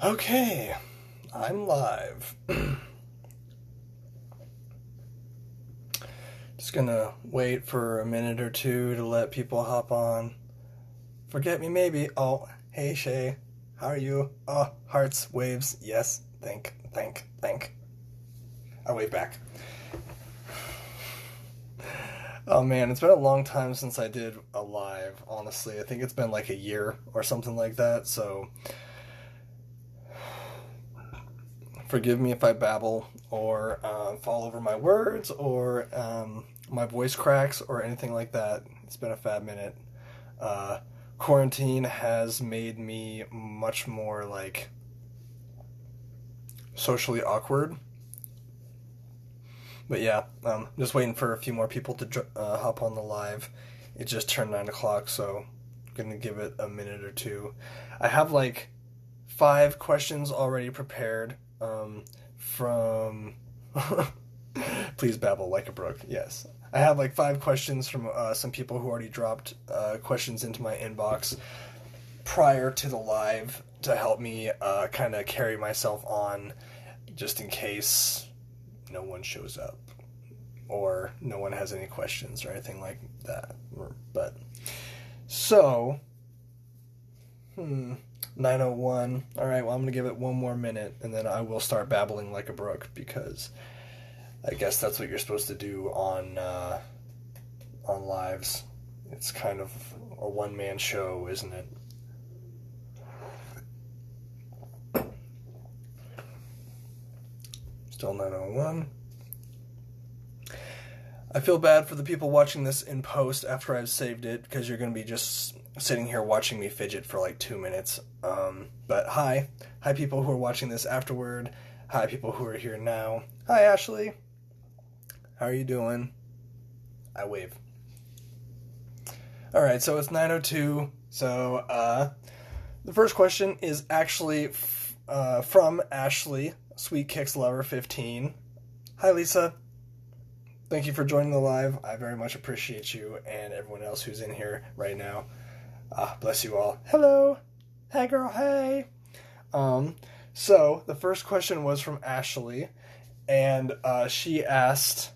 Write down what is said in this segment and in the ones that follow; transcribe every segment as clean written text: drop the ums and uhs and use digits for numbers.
Okay, I'm live. Just gonna wait for a minute or two to let people hop on. Forget me maybe. Oh, hey Shay. How are you? Oh, hearts, waves, yes, think. I wave back. Oh man, it's been a long time since I did a live, honestly. I think it's been like a year or something like that, so forgive me if I babble or fall over my words or my voice cracks or anything like that. It's been a fat minute. Quarantine has made me much more like socially awkward. But yeah, just waiting for a few more people to hop on the live. It just turned 9 o'clock, so I'm gonna give it a minute or two. I have like 5 questions already prepared from please babble like a brook. Yes, I have like 5 questions from some people who already dropped questions into my inbox prior to the live to help me kind of carry myself on just in case no one shows up or no one has any questions or anything like that. But so 9:01. All right, well, I'm gonna give it one more minute and then I will start babbling like a brook, because I guess that's what you're supposed to do on lives. It's kind of a one-man show, isn't it? Still 9:01. I feel bad for the people watching this in post after I've saved it, because you're going to be just sitting here watching me fidget for like 2 minutes. But hi people who are watching this afterward. Hi people who are here now. Hi Ashley. How are you doing? I wave. All right, so it's 9:02. So the first question is actually from Ashley, Sweet Kicks Lover 15. Hi Lisa. Thank you for joining the live. I very much appreciate you and everyone else who's in here right now. Bless you all. Hello. Hey girl, hey. So the first question was from Ashley, and she asked,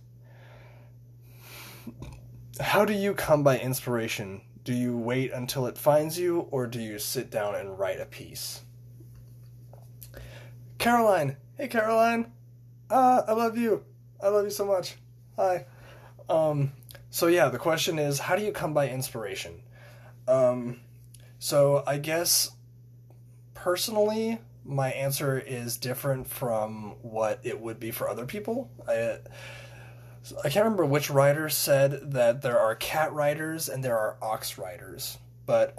how do you come by inspiration? Do you wait until it finds you, or do you sit down and write a piece? Caroline. Hey Caroline. I love you. I love you so much. Hi. So yeah, the question is, how do you come by inspiration? So I guess personally, my answer is different from what it would be for other people. I can't remember which writer said that there are cat writers and there are ox writers. But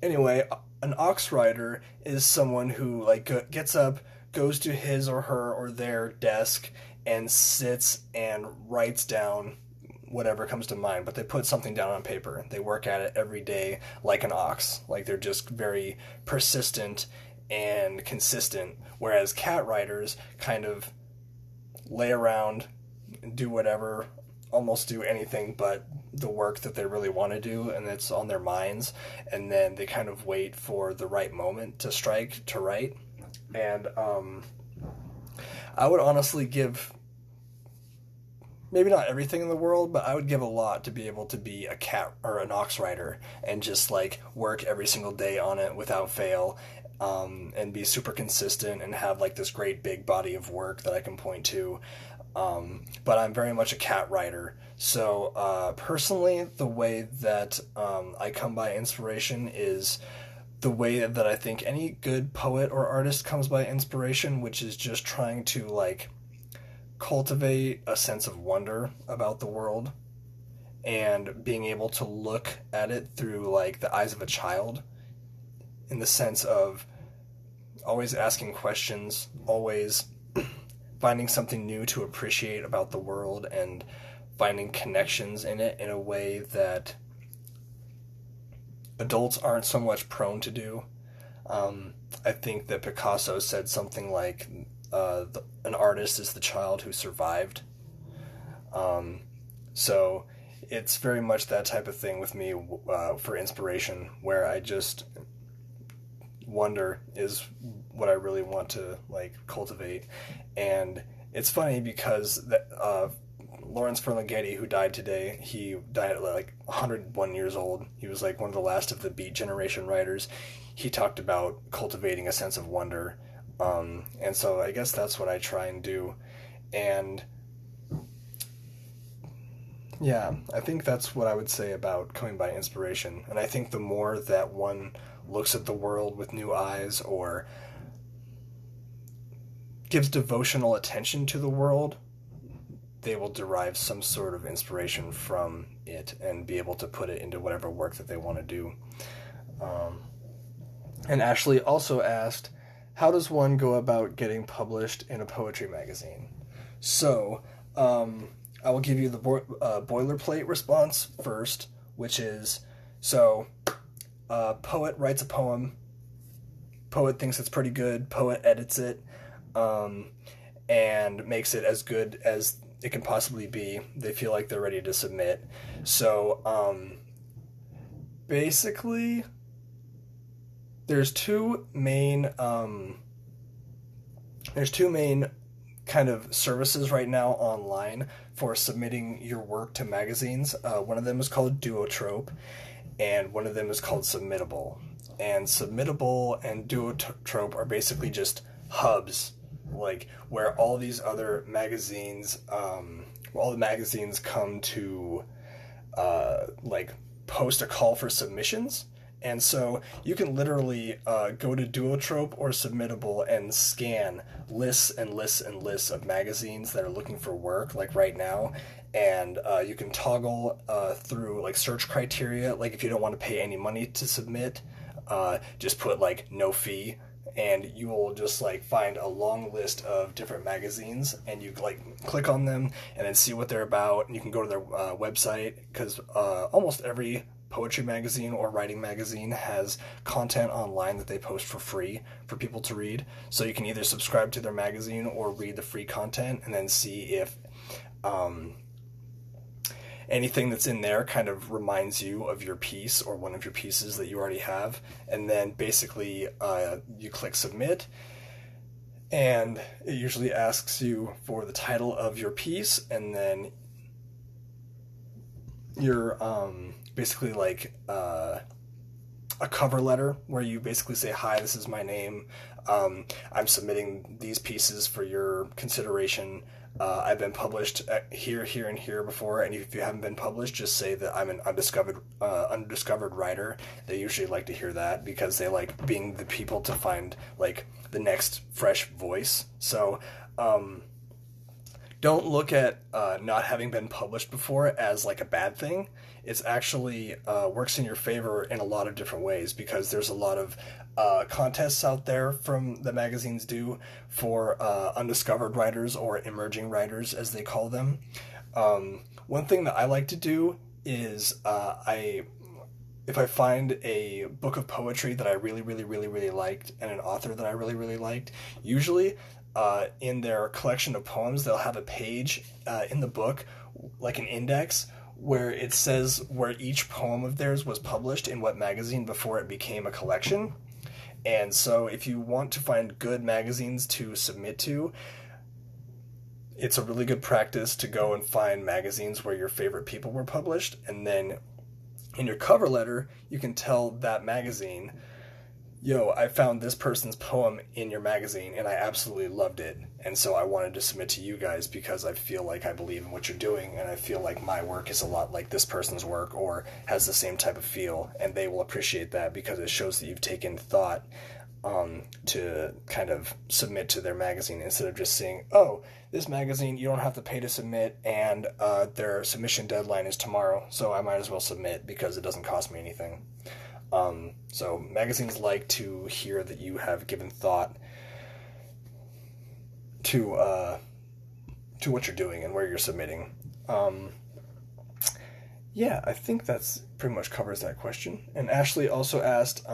anyway, an ox writer is someone who like gets up, goes to his or her or their desk, and sits and writes down whatever comes to mind, but they put something down on paper. They work at it every day like an ox. Like they're just very persistent and consistent, whereas cat writers kind of lay around, do whatever, almost do anything but the work that they really want to do, and it's on their minds, and then they kind of wait for the right moment to strike to write. And I would honestly give, maybe not everything in the world, but I would give a lot to be able to be a cat or an ox writer and just like work every single day on it without fail, and be super consistent and have like this great big body of work that I can point to. But I'm very much a cat writer. So personally, the way that I come by inspiration is the way that I think any good poet or artist comes by inspiration, which is just trying to like cultivate a sense of wonder about the world and being able to look at it through like the eyes of a child, in the sense of always asking questions, always finding something new to appreciate about the world and finding connections in it in a way that adults aren't so much prone to do. I think that Picasso said something like, an artist is the child who survived. So it's very much that type of thing with me for inspiration, where I just wonder is what I really want to like cultivate. And it's funny because Lawrence Ferlinghetti, who died today, he died at like 101 years old. He was like one of the last of the Beat Generation writers. He talked about cultivating a sense of wonder. And so I guess that's what I try and do. And yeah, I think that's what I would say about coming by inspiration. And I think the more that one looks at the world with new eyes or gives devotional attention to the world, they will derive some sort of inspiration from it and be able to put it into whatever work that they want to do. And Ashley also asked, how does one go about getting published in a poetry magazine? So, I will give you the boilerplate response first, which is, so, poet writes a poem, poet thinks it's pretty good, poet edits it, and makes it as good as it can possibly be. They feel like they're ready to submit. So, basically, there's two main kind of services right now online for submitting your work to magazines. One of them is called Duotrope, and one of them is called Submittable. And Submittable and Duotrope are basically just hubs, like where all these other magazines, all the magazines come to like post a call for submissions. And so you can literally go to Duotrope or Submittable and scan lists and lists and lists of magazines that are looking for work, like right now. And you can toggle through like search criteria. Like if you don't want to pay any money to submit, just put like no fee, and you will just like find a long list of different magazines, and you like click on them and then see what they're about. And you can go to their website, because almost every poetry magazine or writing magazine has content online that they post for free for people to read. So you can either subscribe to their magazine or read the free content and then see if anything that's in there kind of reminds you of your piece or one of your pieces that you already have. And then basically you click submit, and it usually asks you for the title of your piece, and then your basically like a cover letter where you basically say, hi, this is my name, I'm submitting these pieces for your consideration, I've been published here, here, and here before, and if you haven't been published, just say that I'm an undiscovered writer. They usually like to hear that because they like being the people to find like the next fresh voice. So don't look at not having been published before as like a bad thing. It's actually works in your favor in a lot of different ways, because there's a lot of contests out there from the magazines do for undiscovered writers, or emerging writers as they call them. One thing that I like to do is if I find a book of poetry that I really, really, really, really liked, and an author that I really, really liked, usually in their collection of poems, they'll have a page in the book, like an index, where it says where each poem of theirs was published in what magazine before it became a collection. And so if you want to find good magazines to submit to, it's a really good practice to go and find magazines where your favorite people were published, and then in your cover letter, you can tell that magazine, yo, I found this person's poem in your magazine and I absolutely loved it. And so I wanted to submit to you guys because I feel like I believe in what you're doing, and I feel like my work is a lot like this person's work, or has the same type of feel, and they will appreciate that because it shows that you've taken thought to kind of submit to their magazine, instead of just saying, oh, this magazine, you don't have to pay to submit, and their submission deadline is tomorrow, so I might as well submit because it doesn't cost me anything. So magazines like to hear that you have given thought to what you're doing and where you're submitting. Yeah, I think that's pretty much covers that question. And Ashley also asked,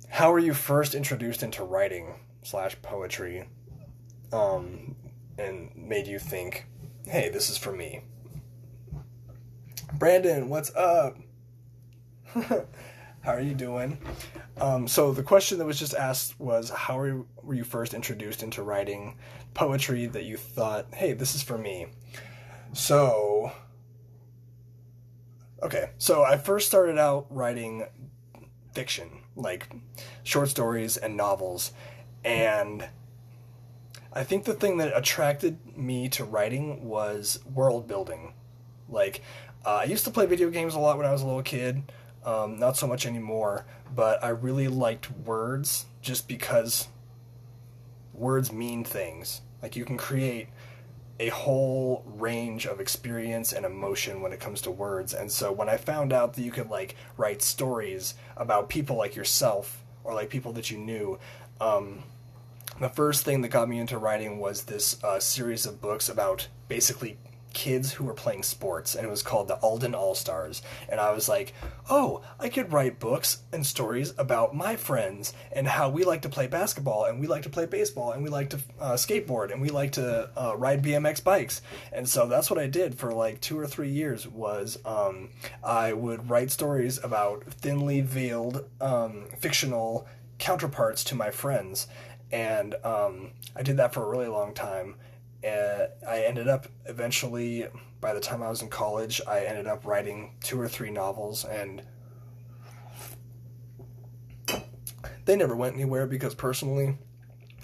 how were you first introduced into writing / poetry, and made you think, hey, this is for me? Brandon, what's up? How are you doing? So the question that was just asked was, how were you first introduced into writing poetry that you thought, hey, this is for me? So, okay, so I first started out writing fiction, like short stories and novels, and I think the thing that attracted me to writing was world building. Like, I used to play video games a lot when I was a little kid, not so much anymore, but I really liked words just because words mean things. Like, you can create a whole range of experience and emotion when it comes to words. And so when I found out that you could, like, write stories about people like yourself or like people that you knew, the first thing that got me into writing was this series of books about basically kids who were playing sports, and it was called the Alden All-Stars. And I was like, oh, I could write books and stories about my friends and how we like to play basketball, and we like to play baseball, and we like to skateboard, and we like to ride BMX bikes. And so that's what I did for like 2 or 3 years was I would write stories about thinly veiled fictional counterparts to my friends. And I did that for a really long time. I ended up eventually, by the time I was in college, I ended up writing 2 or 3 novels, and they never went anywhere because personally,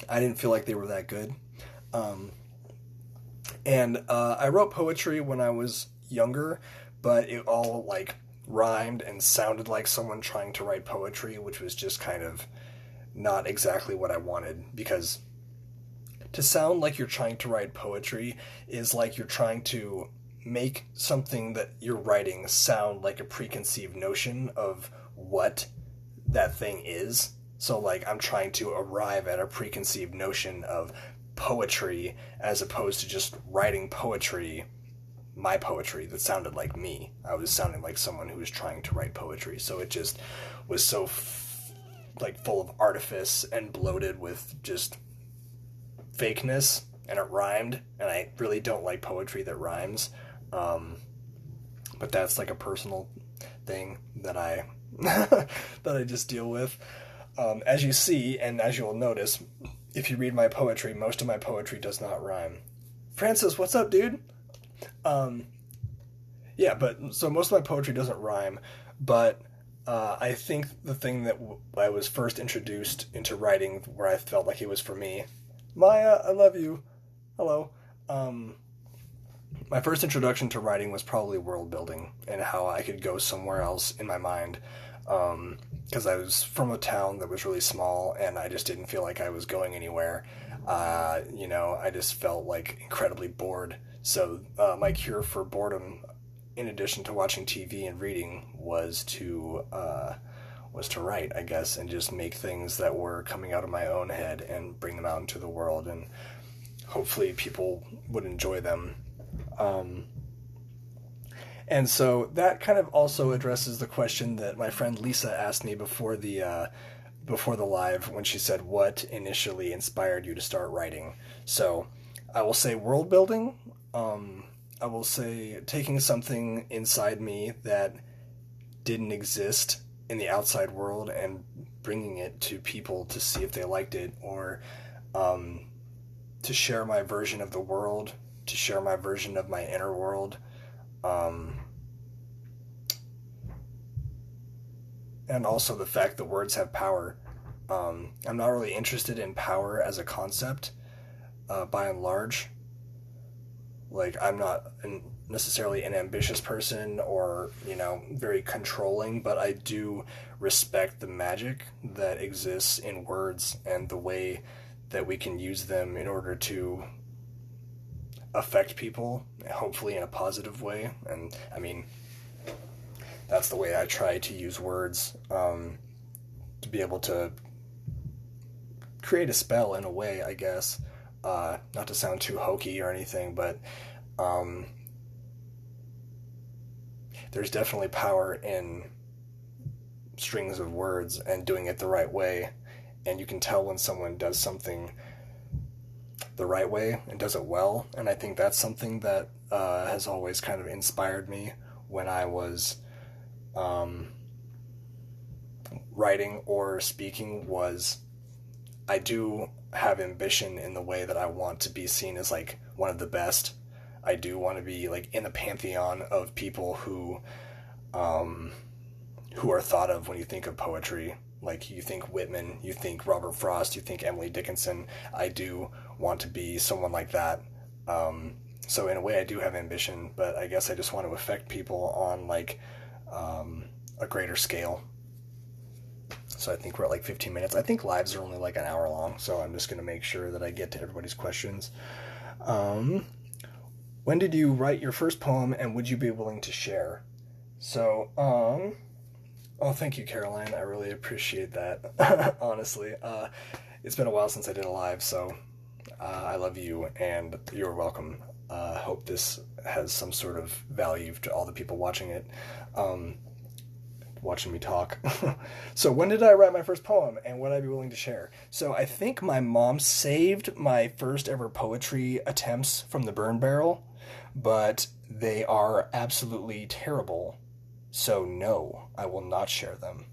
I didn't feel like they were that good. I wrote poetry when I was younger, but it all like rhymed and sounded like someone trying to write poetry, which was just kind of not exactly what I wanted, because to sound like you're trying to write poetry is like you're trying to make something that you're writing sound like a preconceived notion of what that thing is. So, like, I'm trying to arrive at a preconceived notion of poetry as opposed to just writing poetry, my poetry, that sounded like me. I was sounding like someone who was trying to write poetry. So it just was so, full of artifice and bloated with just fakeness, and it rhymed, and I really don't like poetry that rhymes, but that's like a personal thing that I that I just deal with. As you see, and as you'll notice, if you read my poetry, most of my poetry does not rhyme. Francis, what's up, dude? Yeah, but so most of my poetry doesn't rhyme, but I think the thing that I was first introduced into writing, where I felt like it was for me, Maya, I love you. Hello. My first introduction to writing was probably world building and how I could go somewhere else in my mind. Because I was from a town that was really small and I just didn't feel like I was going anywhere. I just felt like incredibly bored. So my cure for boredom, in addition to watching TV and reading, was to write, I guess, and just make things that were coming out of my own head and bring them out into the world, and hopefully people would enjoy them. And so that kind of also addresses the question that my friend Lisa asked me before the live, when she said, what initially inspired you to start writing? So I will say world building. I will say taking something inside me that didn't exist in the outside world and bringing it to people to see if they liked it, or to share my version of the world, to share my version of my inner world. And also the fact that words have power. I'm not really interested in power as a concept, by and large. Like, I'm not necessarily an ambitious person or, very controlling, but I do respect the magic that exists in words and the way that we can use them in order to affect people, hopefully in a positive way. And, I mean, that's the way I try to use words, to be able to create a spell in a way, I guess. Not to sound too hokey or anything, but there's definitely power in strings of words and doing it the right way. And you can tell when someone does something the right way and does it well. And I think that's something that has always kind of inspired me when I was writing or speaking was I do have ambition in the way that I want to be seen as like one of the best. I do want to be like in the pantheon of people who are thought of when you think of poetry. Like you think Whitman, you think Robert Frost, you think Emily Dickinson. I do want to be someone like that. So in a way I do have ambition, but I guess I just want to affect people on like a greater scale. So I think we're at like 15 minutes. I think lives are only like an hour long, so I'm just going to make sure that I get to everybody's questions. When did you write your first poem, and would you be willing to share? So, oh, thank you, Caroline. I really appreciate that, honestly. It's been a while since I did a live, so I love you, and you're welcome. Hope this has some sort of value to all the people watching it. Watching me talk. So when did I write my first poem, and would I be willing to share? So I think my mom saved my first ever poetry attempts from the burn barrel, but they are absolutely terrible. So no, I will not share them.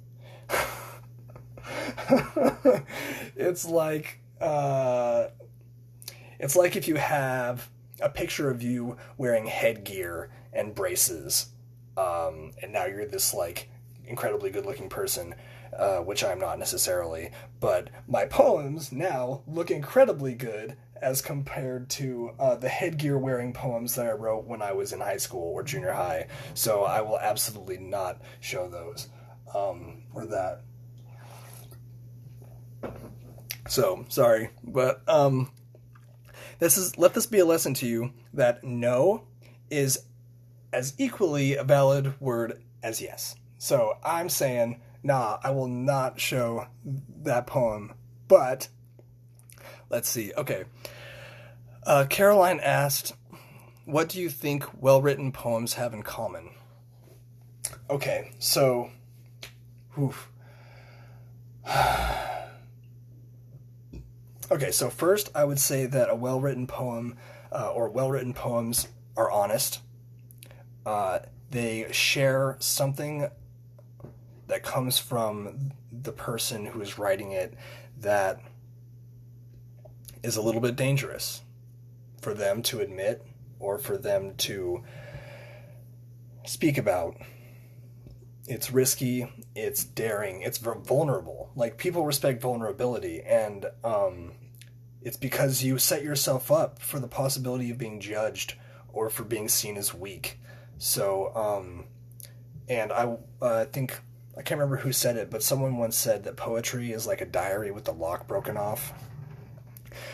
It's like if you have a picture of you wearing headgear and braces, and now you're this like incredibly good-looking person, which I'm not necessarily, but my poems now look incredibly good as compared to the headgear-wearing poems that I wrote when I was in high school or junior high, so I will absolutely not show those, or that. So, sorry, but let this be a lesson to you that no is as equally a valid word as yes. So I'm saying, nah, I will not show that poem, but let's see. Okay. Caroline asked, what do you think well-written poems have in common? Okay, so, okay, so first I would say that a well-written poem, or well-written poems are honest. They share something that comes from the person who is writing it that is a little bit dangerous for them to admit or for them to speak about. It's risky, it's daring, it's vulnerable. Like, people respect vulnerability, and it's because you set yourself up for the possibility of being judged or for being seen as weak. So, and I think, I can't remember who said it, but someone once said that poetry is like a diary with the lock broken off.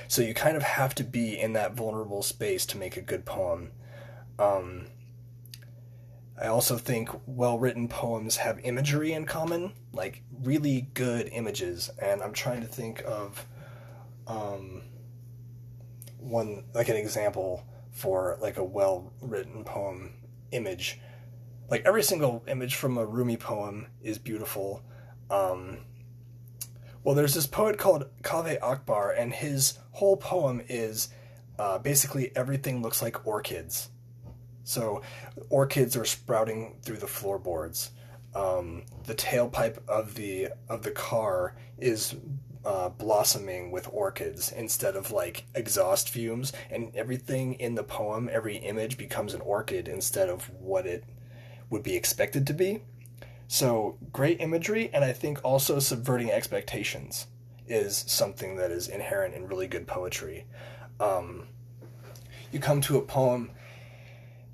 So you kind of have to be in that vulnerable space to make a good poem. I also think well-written poems have imagery in common, like really good images, and I'm trying to think of one, like an example for like a well-written poem image. Like, every single image from a Rumi poem is beautiful. Well, there's this poet called Kaveh Akbar, and his whole poem is basically everything looks like orchids. So orchids are sprouting through the floorboards. The tailpipe of the car is blossoming with orchids instead of like exhaust fumes, and everything in the poem, every image becomes an orchid instead of what it would be expected to be. So great imagery, and I think also subverting expectations is something that is inherent in really good poetry. You come to a poem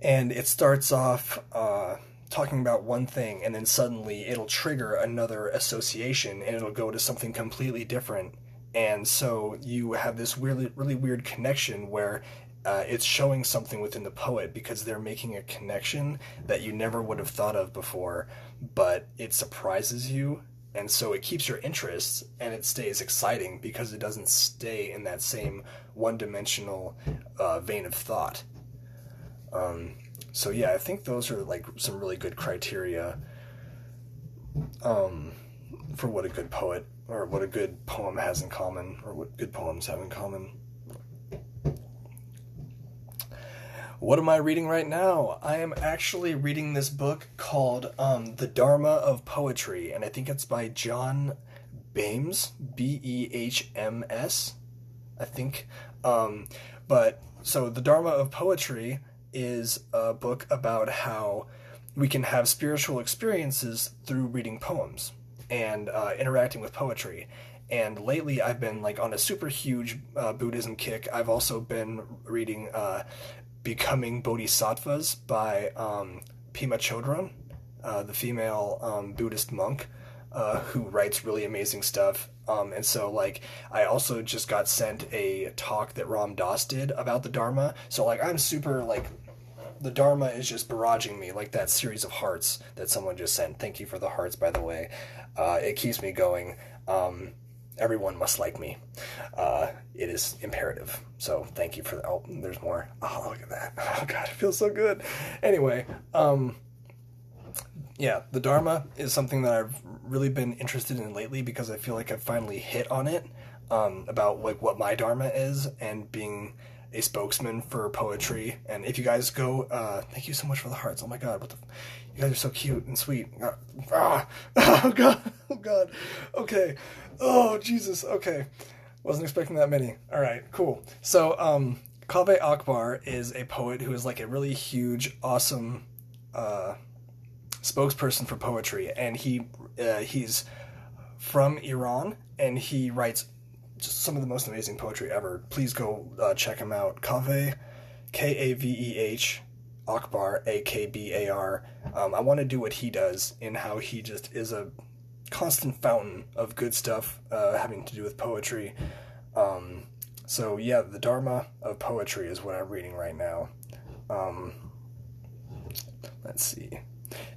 and it starts off talking about one thing, and then suddenly it'll trigger another association and it'll go to something completely different, and so you have this really, really weird connection where it's showing something within the poet because they're making a connection that you never would have thought of before, but it surprises you, and so it keeps your interest and it stays exciting because it doesn't stay in that same one-dimensional vein of thought. So yeah, I think those are like some really good criteria for what a good poet or what a good poem has in common, or what good poems have in common. What am I reading right now? I am actually reading this book called The Dharma of Poetry, and I think it's by John Behms, Behms, I think. But so The Dharma of Poetry is a book about how we can have spiritual experiences through reading poems and interacting with poetry. And lately I've been like on a super huge Buddhism kick. I've also been reading Becoming Bodhisattvas by Pema Chodron, the female Buddhist monk who writes really amazing stuff. And so, like, I also just got sent a talk that Ram Dass did about the Dharma. So, like, I'm super, like, the Dharma is just barraging me, like that series of hearts that someone just sent. Thank you for the hearts, by the way. It keeps me going. Everyone must like me. It is imperative. So thank you for that. Oh, there's more. Oh, look at that. Oh, God, it feels so good. Anyway, yeah, the Dharma is something that I've really been interested in lately because I feel like I've finally hit on it, about like what my Dharma is and being a spokesman for poetry. And if you guys go, thank you so much for the hearts. Oh my God, you guys are so cute and sweet. Oh God, oh God. Okay. Oh Jesus. Okay. Wasn't expecting that many. All right, cool. So, Kaveh Akbar is a poet who is like a really huge, awesome, spokesperson for poetry, and he's from Iran, and he writes just some of the most amazing poetry ever. Please go check him out. Kaveh, Kaveh, Akbar, Akbar. I want to do what he does in how he just is a constant fountain of good stuff having to do with poetry. So yeah, the Dharma of Poetry is what I'm reading right now. Let's see.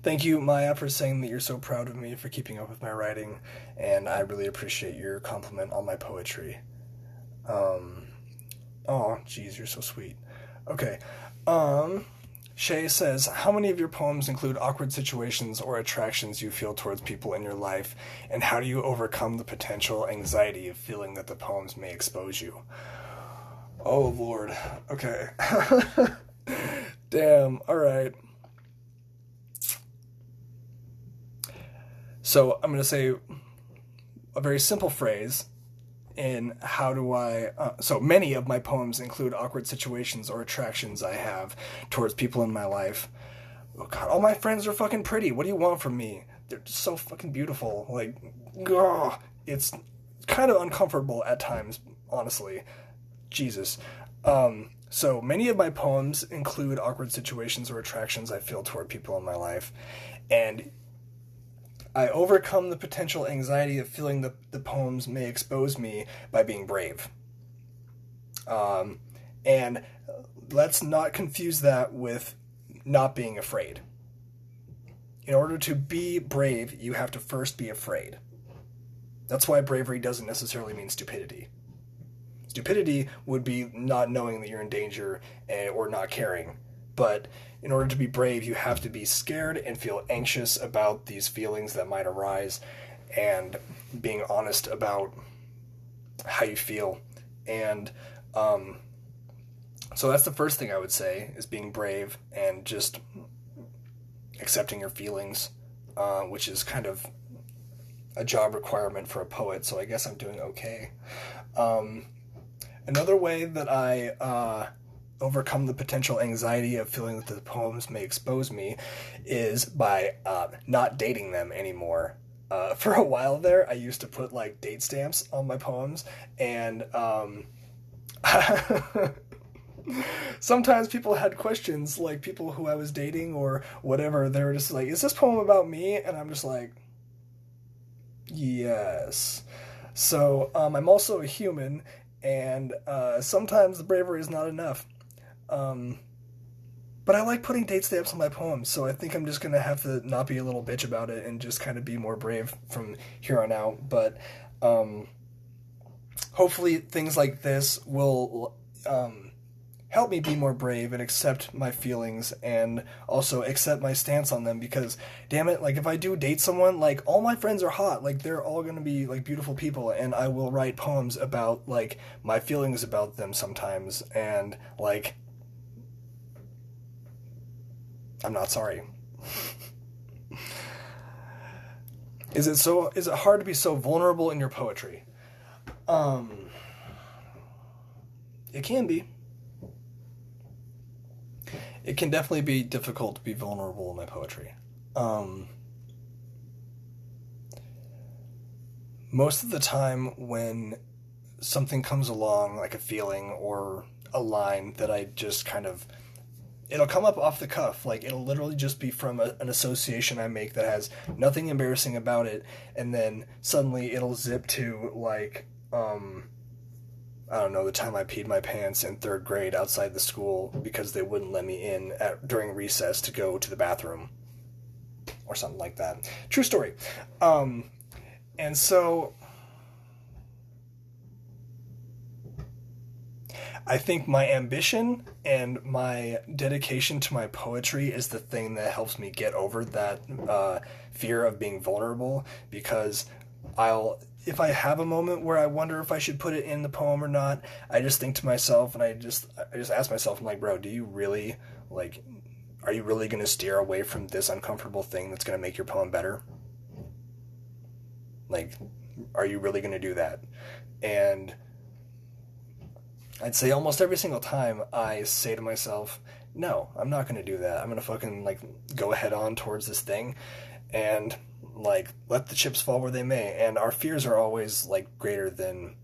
Thank you, Maya, for saying that you're so proud of me for keeping up with my writing, and I really appreciate your compliment on my poetry. Oh, geez, you're so sweet. Okay. Shay says, how many of your poems include awkward situations or attractions you feel towards people in your life, and how do you overcome the potential anxiety of feeling that the poems may expose you? Oh, Lord. Okay. Damn. All right. So I'm going to say a very simple phrase in how do I... so many of my poems include awkward situations or attractions I have towards people in my life. Oh, God, all my friends are fucking pretty. What do you want from me? They're just so fucking beautiful. Like, ugh, it's kind of uncomfortable at times, honestly. Jesus. So many of my poems include awkward situations or attractions I feel toward people in my life. And I overcome the potential anxiety of feeling that the poems may expose me by being brave. And let's not confuse that with not being afraid. In order to be brave, you have to first be afraid. That's why bravery doesn't necessarily mean stupidity. Stupidity would be not knowing that you're in danger or not caring. But in order to be brave, you have to be scared and feel anxious about these feelings that might arise and being honest about how you feel. And so that's the first thing I would say, is being brave and just accepting your feelings, which is kind of a job requirement for a poet, so I guess I'm doing okay. Another way that I overcome the potential anxiety of feeling that the poems may expose me is by not dating them anymore. For a while there, I used to put like date stamps on my poems, and sometimes people had questions, like people who I was dating or whatever. They were just like, is this poem about me? And I'm just like, yes. So I'm also a human, and sometimes the bravery is not enough. But I like putting date stamps on my poems, so I think I'm just going to have to not be a little bitch about it and just kind of be more brave from here on out. But hopefully things like this will help me be more brave and accept my feelings and also accept my stance on them, because damn it, like if I do date someone, like all my friends are hot, like they're all going to be like beautiful people, and I will write poems about like my feelings about them sometimes, and like I'm not sorry. Is it hard to be so vulnerable in your poetry? It can be. It can definitely be difficult to be vulnerable in my poetry. Most of the time when something comes along, like a feeling or a line that I just kind of, it'll come up off the cuff. Like, it'll literally just be from an association I make that has nothing embarrassing about it, and then suddenly it'll zip to, like, I don't know, the time I peed my pants in 3rd grade outside the school because they wouldn't let me in during recess to go to the bathroom. Or something like that. True story. And so I think my ambition and my dedication to my poetry is the thing that helps me get over that fear of being vulnerable, because if I have a moment where I wonder if I should put it in the poem or not, I just think to myself, and I just ask myself, I'm like, bro, are you really going to steer away from this uncomfortable thing that's going to make your poem better? Like, are you really going to do that? And I'd say almost every single time I say to myself, no, I'm not going to do that. I'm going to fucking, go head on towards this thing and, let the chips fall where they may. And our fears are always, greater than...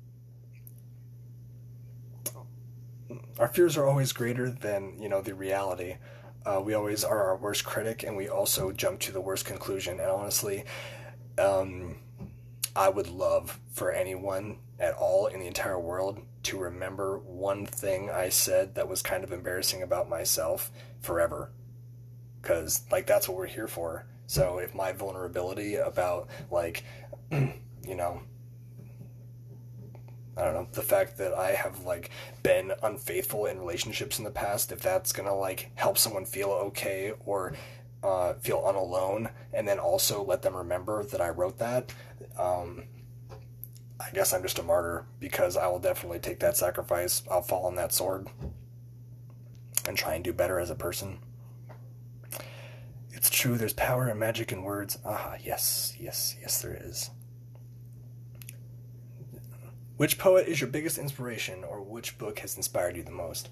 Our fears are always greater than, the reality. We always are our worst critic, and we also jump to the worst conclusion. And honestly, I would love for anyone at all in the entire world to remember one thing I said that was kind of embarrassing about myself forever. Because, that's what we're here for. So if my vulnerability about, I don't know, the fact that I have, been unfaithful in relationships in the past, if that's gonna, help someone feel okay or feel unalone, and then also let them remember that I wrote that, I guess I'm just a martyr, because I will definitely take that sacrifice. I'll fall on that sword and try and do better as a person. It's true, there's power and magic in words. Yes, there is. Which poet is your biggest inspiration, or which book has inspired you the most?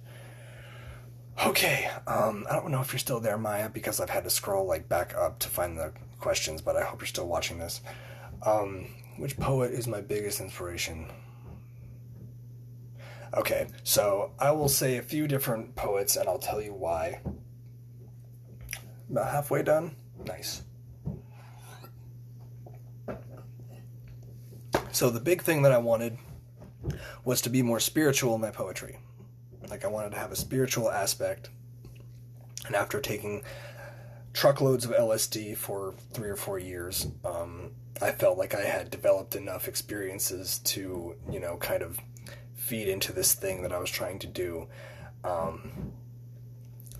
Okay, I don't know if you're still there, Maya, because I've had to scroll back up to find the questions, but I hope you're still watching this. Which poet is my biggest inspiration? Okay, so I will say a few different poets, and I'll tell you why. About halfway done? Nice. So the big thing that I wanted was to be more spiritual in my poetry. I wanted to have a spiritual aspect. And after taking truckloads of LSD for 3 or 4 years, I felt like I had developed enough experiences to, kind of feed into this thing that I was trying to do.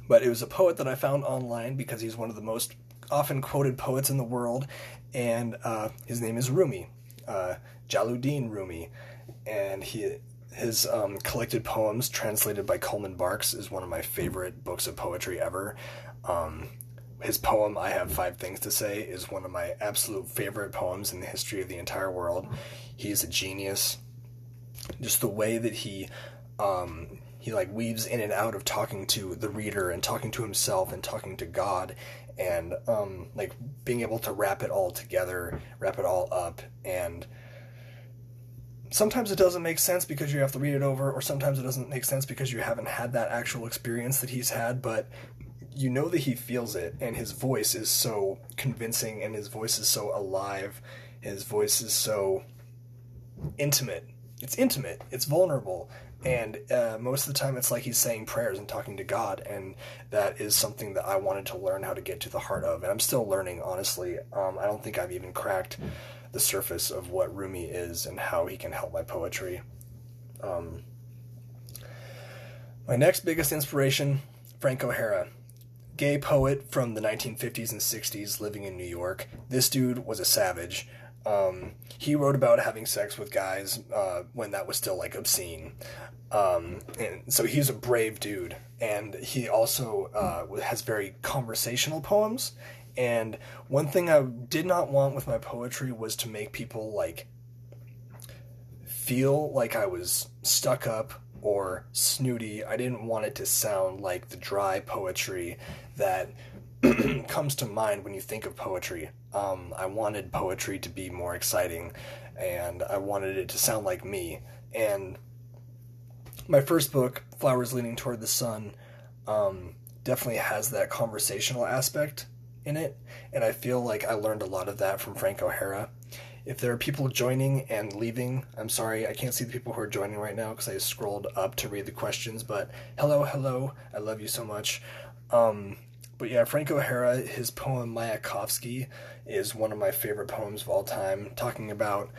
But it was a poet that I found online because he's one of the most often quoted poets in the world, and his name is Rumi, Jalaluddin Rumi, and his collected poems, translated by Coleman Barks, is one of my favorite books of poetry ever. His poem, I Have 5 Things to Say, is one of my absolute favorite poems in the history of the entire world. He's a genius. Just the way that he weaves in and out of talking to the reader and talking to himself and talking to God, and being able to wrap it all together, wrap it all up. And sometimes it doesn't make sense because you have to read it over, or sometimes it doesn't make sense because you haven't had that actual experience that he's had, but you know that he feels it, and his voice is so convincing, and his voice is so alive, his voice is so intimate. It's intimate, it's vulnerable, and most of the time it's like he's saying prayers and talking to God, and that is something that I wanted to learn how to get to the heart of, and I'm still learning, honestly. I don't think I've even cracked the surface of what Rumi is and how he can help my poetry. My next biggest inspiration, Frank O'Hara. Gay poet from the 1950s and 60s living in New York. This dude was a savage. He wrote about having sex with guys when that was still like obscene. And so he's a brave dude, and he also has very conversational poems. And one thing I did not want with my poetry was to make people like feel like I was stuck up or snooty. I didn't want it to sound like the dry poetry that comes to mind when you think of poetry. I wanted poetry to be more exciting, and I wanted it to sound like me. And my first book, Flowers Leaning Toward the Sun, definitely has that conversational aspect in it, and I feel like I learned a lot of that from Frank O'Hara. If there are people joining and leaving, I'm sorry, I can't see the people who are joining right now because I scrolled up to read the questions, but hello, I love you so much. But yeah, Frank O'Hara, his poem Mayakovsky is one of my favorite poems of all time, talking about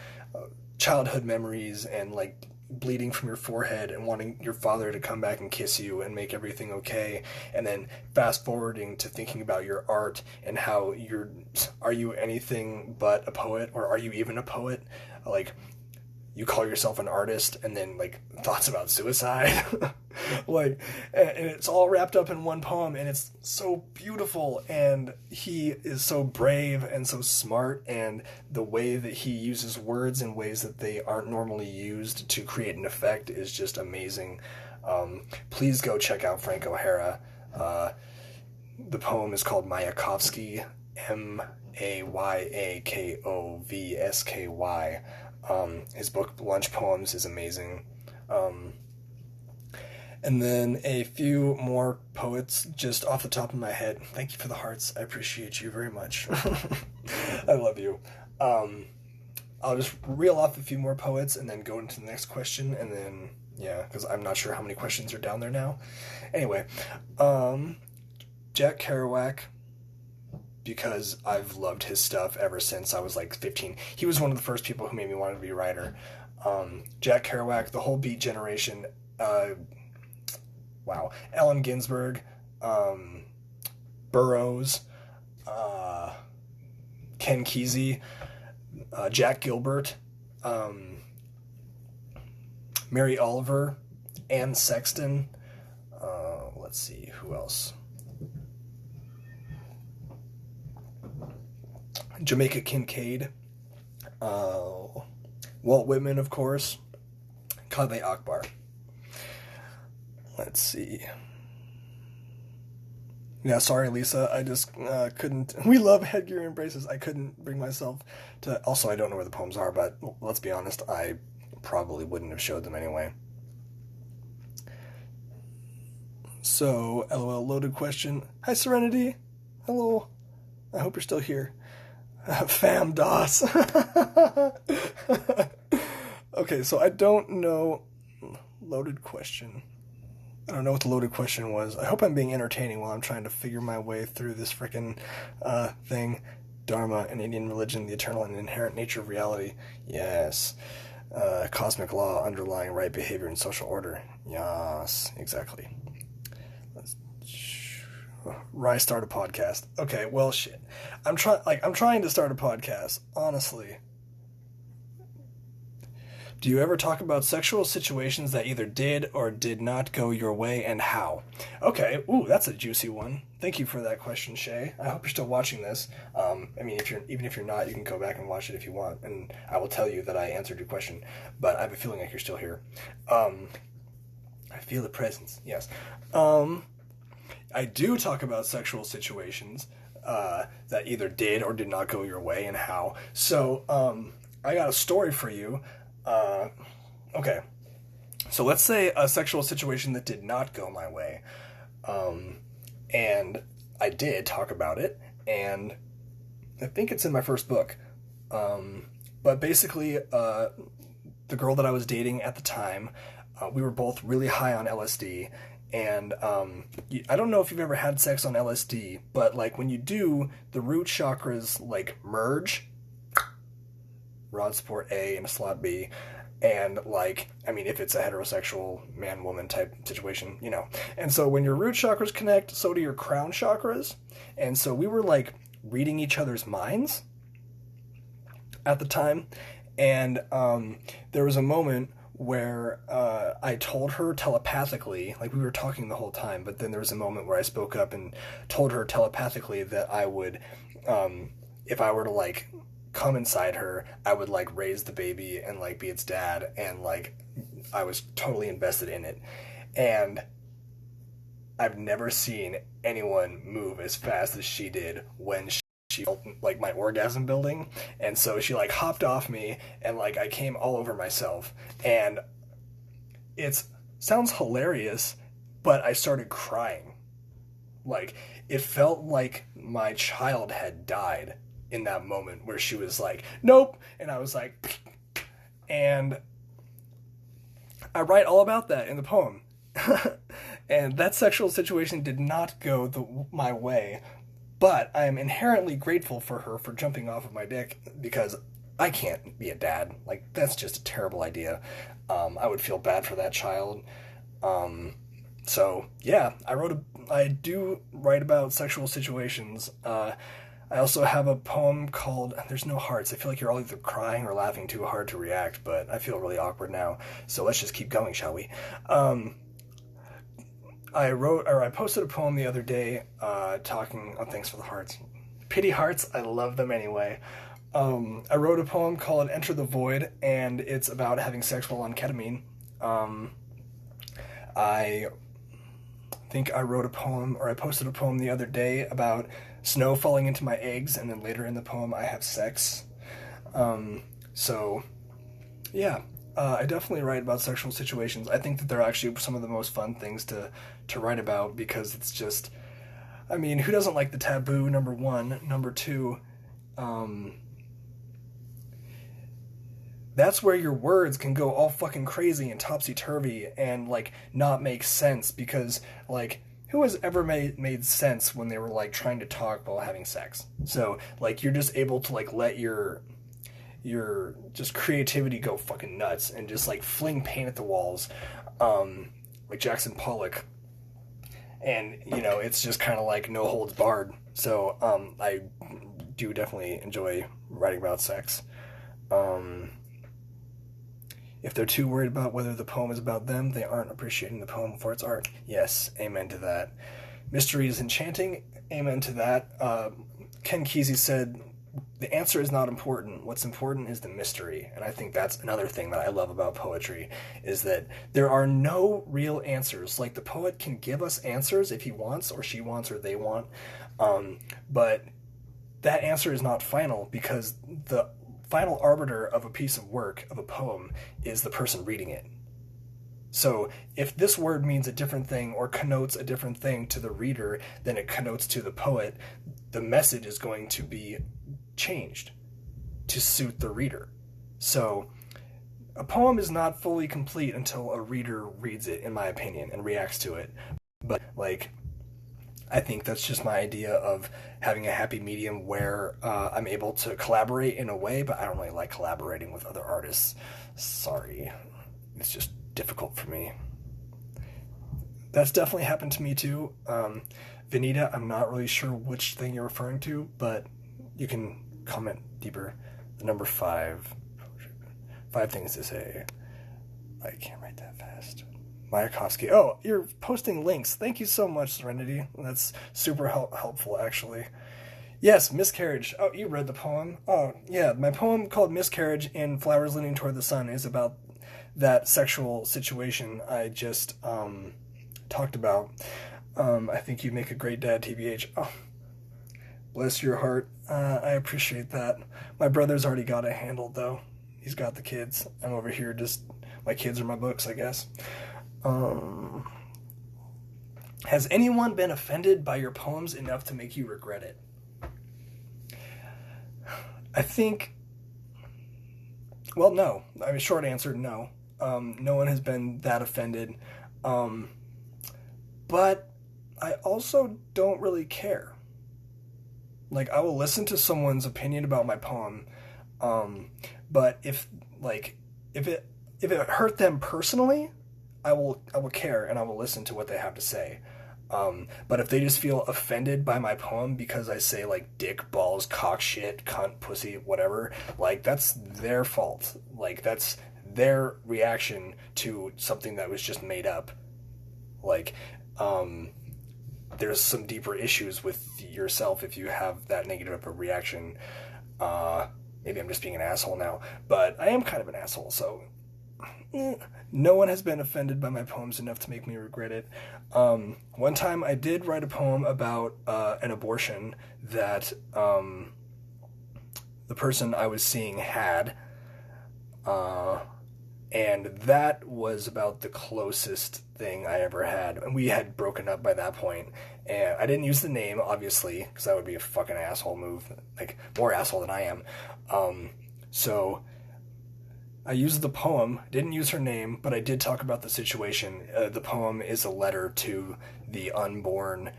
childhood memories and like bleeding from your forehead and wanting your father to come back and kiss you and make everything okay, and then fast forwarding to thinking about your art and how are you anything but a poet, or are you even a poet? Like, you call yourself an artist, and then like thoughts about suicide. Like, and it's all wrapped up in one poem, and it's so beautiful, and he is so brave and so smart, and the way that he uses words in ways that they aren't normally used to create an effect is just amazing. Please go check out Frank O'Hara. The poem is called Mayakovsky, Mayakovsky. His book Lunch Poems is amazing. And then a few more poets just off the top of my head. Thank you for the hearts. I appreciate you very much. I love you. I'll just reel off a few more poets and then go into the next question, and then, yeah, because I'm not sure how many questions are down there now. Anyway, Jack Kerouac, because I've loved his stuff ever since I was like 15. He was one of the first people who made me want to be a writer. Jack Kerouac, the whole Beat Generation, wow, Allen Ginsberg, Burroughs, Ken Kesey, Jack Gilbert, Mary Oliver, Anne Sexton, let's see, who else? Jamaica Kincaid, Walt Whitman, of course, Kadhi Akbar. Let's see. Yeah, sorry, Lisa. I just couldn't. We love headgear and braces. I couldn't bring myself to. Also, I don't know where the poems are, but let's be honest, I probably wouldn't have showed them anyway. So, LOL, loaded question. Hi, Serenity. Hello. I hope you're still here. Fam DOS. Okay, so I don't know. Loaded question. I don't know what the loaded question was. I hope I'm being entertaining while I'm trying to figure my way through this frickin' thing. Dharma, an Indian religion, the eternal and inherent nature of reality. Yes. Cosmic law underlying right behavior and social order. Yes, exactly. Rye start a podcast. Okay, well, shit. I'm trying to start a podcast, honestly. Do you ever talk about sexual situations that either did or did not go your way, and how? Okay, ooh, that's a juicy one. Thank you for that question, Shay. I hope you're still watching this. I mean, even if you're not, you can go back and watch it if you want, and I will tell you that I answered your question. But I have a feeling like you're still here. I feel the presence. Yes. I do talk about sexual situations that either did or did not go your way, and how. So, I got a story for you. Okay, so let's say a sexual situation that did not go my way, and I did talk about it, and I think it's in my first book, but basically, the girl that I was dating at the time, we were both really high on LSD, and I don't know if you've ever had sex on LSD, but like when you do, the root chakras like merge, rod support A and a slot B, and like, I mean, if it's a heterosexual man-woman type situation, you know. And so when your root chakras connect, so do your crown chakras. And so we were like reading each other's minds. at the time, and there was a moment where I told her telepathically, like we were talking the whole time, but then there was a moment where I spoke up and told her telepathically that I would, if I were to like come inside her, I would like raise the baby and like be its dad, and like I was totally invested in it. And I've never seen anyone move as fast as she did when she felt like my orgasm building. And so she like hopped off me, and like I came all over myself, and it sounds hilarious, but I started crying. Like it felt like my child had died in that moment where she was like, nope, and I was like, and I write all about that in the poem. And that sexual situation did not go my way, but I am inherently grateful for her for jumping off of my dick, because I can't be a dad. Like, that's just a terrible idea. I would feel bad for that child. So yeah, I do write about sexual situations. I also have a poem called There's No Hearts. I feel like you're all either crying or laughing too hard to react, but I feel really awkward now. So let's just keep going, shall we? I posted a poem the other day, talking, oh, thanks for the hearts. Pity hearts, I love them anyway. I wrote a poem called Enter the Void, and it's about having sex while on ketamine. I think I wrote a poem, or I posted a poem the other day about snow falling into my eggs, and then later in the poem I have sex. So, yeah. I definitely write about sexual situations. I think that they're actually some of the most fun things to write about, because it's just, I mean, who doesn't like the taboo, number one? Number two, that's where your words can go all fucking crazy and topsy-turvy and, like, not make sense, because, like, who has ever made sense when they were, like, trying to talk while having sex? So, like, you're just able to, like, let your just creativity go fucking nuts and just like fling paint at the walls, like Jackson Pollock, and you know, it's just kind of like no holds barred. So I do definitely enjoy writing about sex. If they're too worried about whether the poem is about them, they aren't appreciating the poem for its art. Yes, amen to that. Mystery is enchanting, amen to that. Ken Kesey said, the answer is not important. What's important is the mystery. And I think that's another thing that I love about poetry, is that there are no real answers. Like, the poet can give us answers if he wants, or she wants, or they want. But that answer is not final, because the final arbiter of a piece of work, of a poem, is the person reading it. So if this word means a different thing or connotes a different thing to the reader than it connotes to the poet, the message is going to be changed to suit the reader. So a poem is not fully complete until a reader reads it, in my opinion, and reacts to it. But, like, I think that's just my idea of having a happy medium where I'm able to collaborate in a way, but I don't really like collaborating with other artists. Sorry. It's just difficult for me. That's definitely happened to me too. Vanita, I'm not really sure which thing you're referring to, but you can comment deeper. The number 5. 5 things to say. I can't write that fast. Mayakovsky. Oh, you're posting links. Thank you so much, Serenity. That's super helpful, actually. Yes, Miscarriage. Oh, you read the poem. Oh, yeah. My poem called Miscarriage in Flowers Leaning Toward the Sun is about that sexual situation I just talked about. I think you make a great dad, TBH. Oh, bless your heart. I appreciate that. My brother's already got it handled, though. He's got the kids. I'm over here just... My kids are my books, I guess. Has anyone been offended by your poems enough to make you regret it? I think... Well, no. I mean, short answer, no. No one has been that offended. But I also don't really care. Like, I will listen to someone's opinion about my poem, but if it hurt them personally, I will care, and I will listen to what they have to say. But if they just feel offended by my poem because I say like dick, balls, cock, shit, cunt, pussy, whatever, like that's their fault. Like that's their reaction to something that was just made up. Like, there's some deeper issues with yourself if you have that negative of a reaction. Maybe I'm just being an asshole now, but I am kind of an asshole, so no one has been offended by my poems enough to make me regret it. One time I did write a poem about an abortion that the person I was seeing had, and that was about the closest thing I ever had. And we had broken up by that point. And I didn't use the name, obviously, because that would be a fucking asshole move. Like, more asshole than I am. So I used the poem, didn't use her name, but I did talk about the situation. The poem is a letter to the unborn,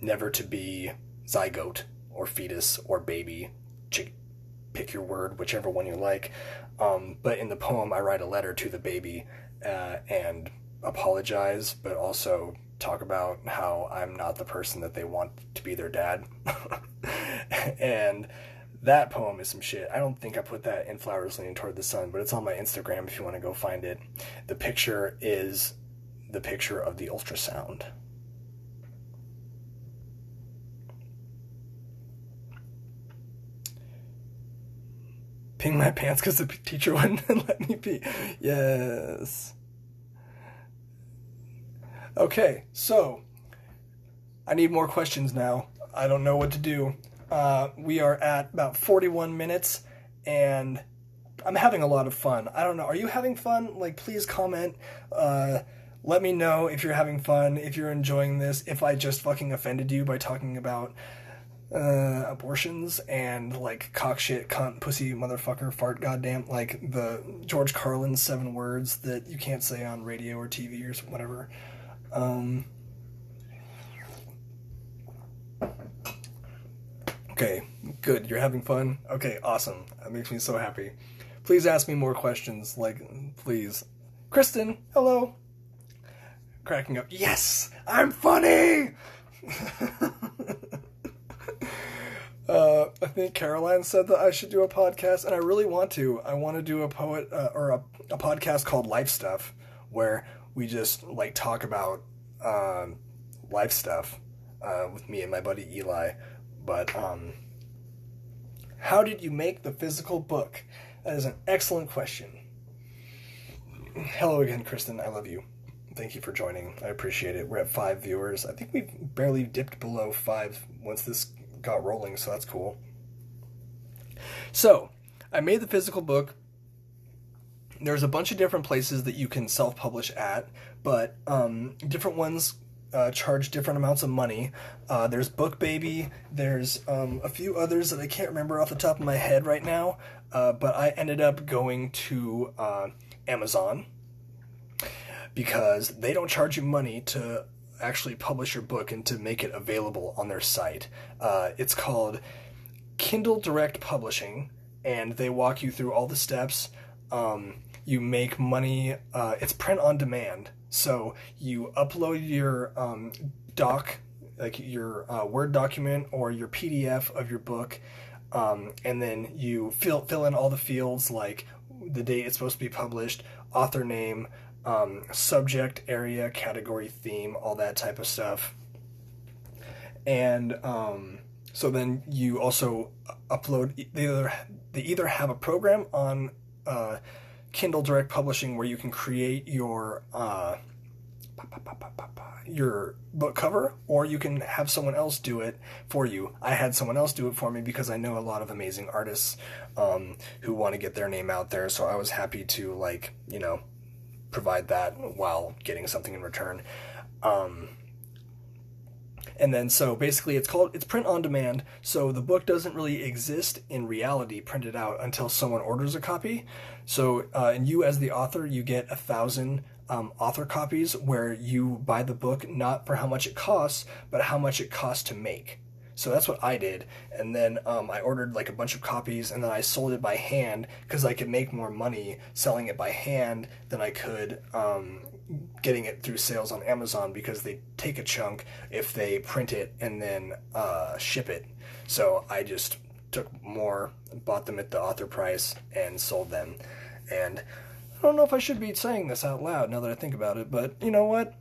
never to be zygote or fetus or baby. Pick your word, whichever one you like. But in the poem, I write a letter to the baby and apologize, but also talk about how I'm not the person that they want to be their dad. And that poem is some shit. I don't think I put that in Flowers Leaning Toward the Sun, but it's on my Instagram if you want to go find it. The picture is the picture of the ultrasound. Peeing my pants because the teacher wouldn't let me pee. Yes. Okay, so I need more questions now. I don't know what to do. We are at about 41 minutes, and I'm having a lot of fun. I don't know. Are you having fun? Like, please comment. Let me know if you're having fun, if you're enjoying this, if I just fucking offended you by talking about abortions and like cock, shit, cunt, pussy, motherfucker, fart, goddamn, like the George Carlin 7 words that you can't say on radio or TV or whatever. Okay, good. You're having fun? Okay, awesome. That makes me so happy. Please ask me more questions. Like, please. Kristen, hello. Cracking up. Yes, I'm funny. I think Caroline said that I should do a podcast, and I really want to. I want to do a podcast called Life Stuff, where we just like talk about life stuff with me and my buddy Eli. But how did you make the physical book? That is an excellent question. Hello again, Kristen. I love you. Thank you for joining. I appreciate it. We're at 5 viewers. I think we barely dipped below 5 once this got rolling, so that's cool. So, I made the physical book. There's a bunch of different places that you can self-publish at, but different ones charge different amounts of money. There's BookBaby. There's a few others that I can't remember off the top of my head right now, but I ended up going to Amazon because they don't charge you money to actually publish your book and to make it available on their site. It's called Kindle Direct Publishing, and they walk you through all the steps. You make money. It's print on demand. So you upload your doc, like your Word document or your PDF of your book, and then you fill in all the fields like the date it's supposed to be published, author name, subject, area, category, theme, all that type of stuff. And so then you also upload, they either have a program on Kindle Direct Publishing where you can create your book cover, or you can have someone else do it for you. I had someone else do it for me because I know a lot of amazing artists who want to get their name out there, so I was happy to, like, you know, provide that while getting something in return. And then so basically it's print on demand, so the book doesn't really exist in reality printed out until someone orders a copy. So and you as the author, you get 1,000 author copies where you buy the book not for how much it costs, but how much it costs to make. So that's what I did. And then I ordered like a bunch of copies, and then I sold it by hand because I could make more money selling it by hand than I could getting it through sales on Amazon, because they take a chunk if they print it and then ship it. So I just took more, bought them at the author price, and sold them. And I don't know if I should be saying this out loud now that I think about it, but you know what?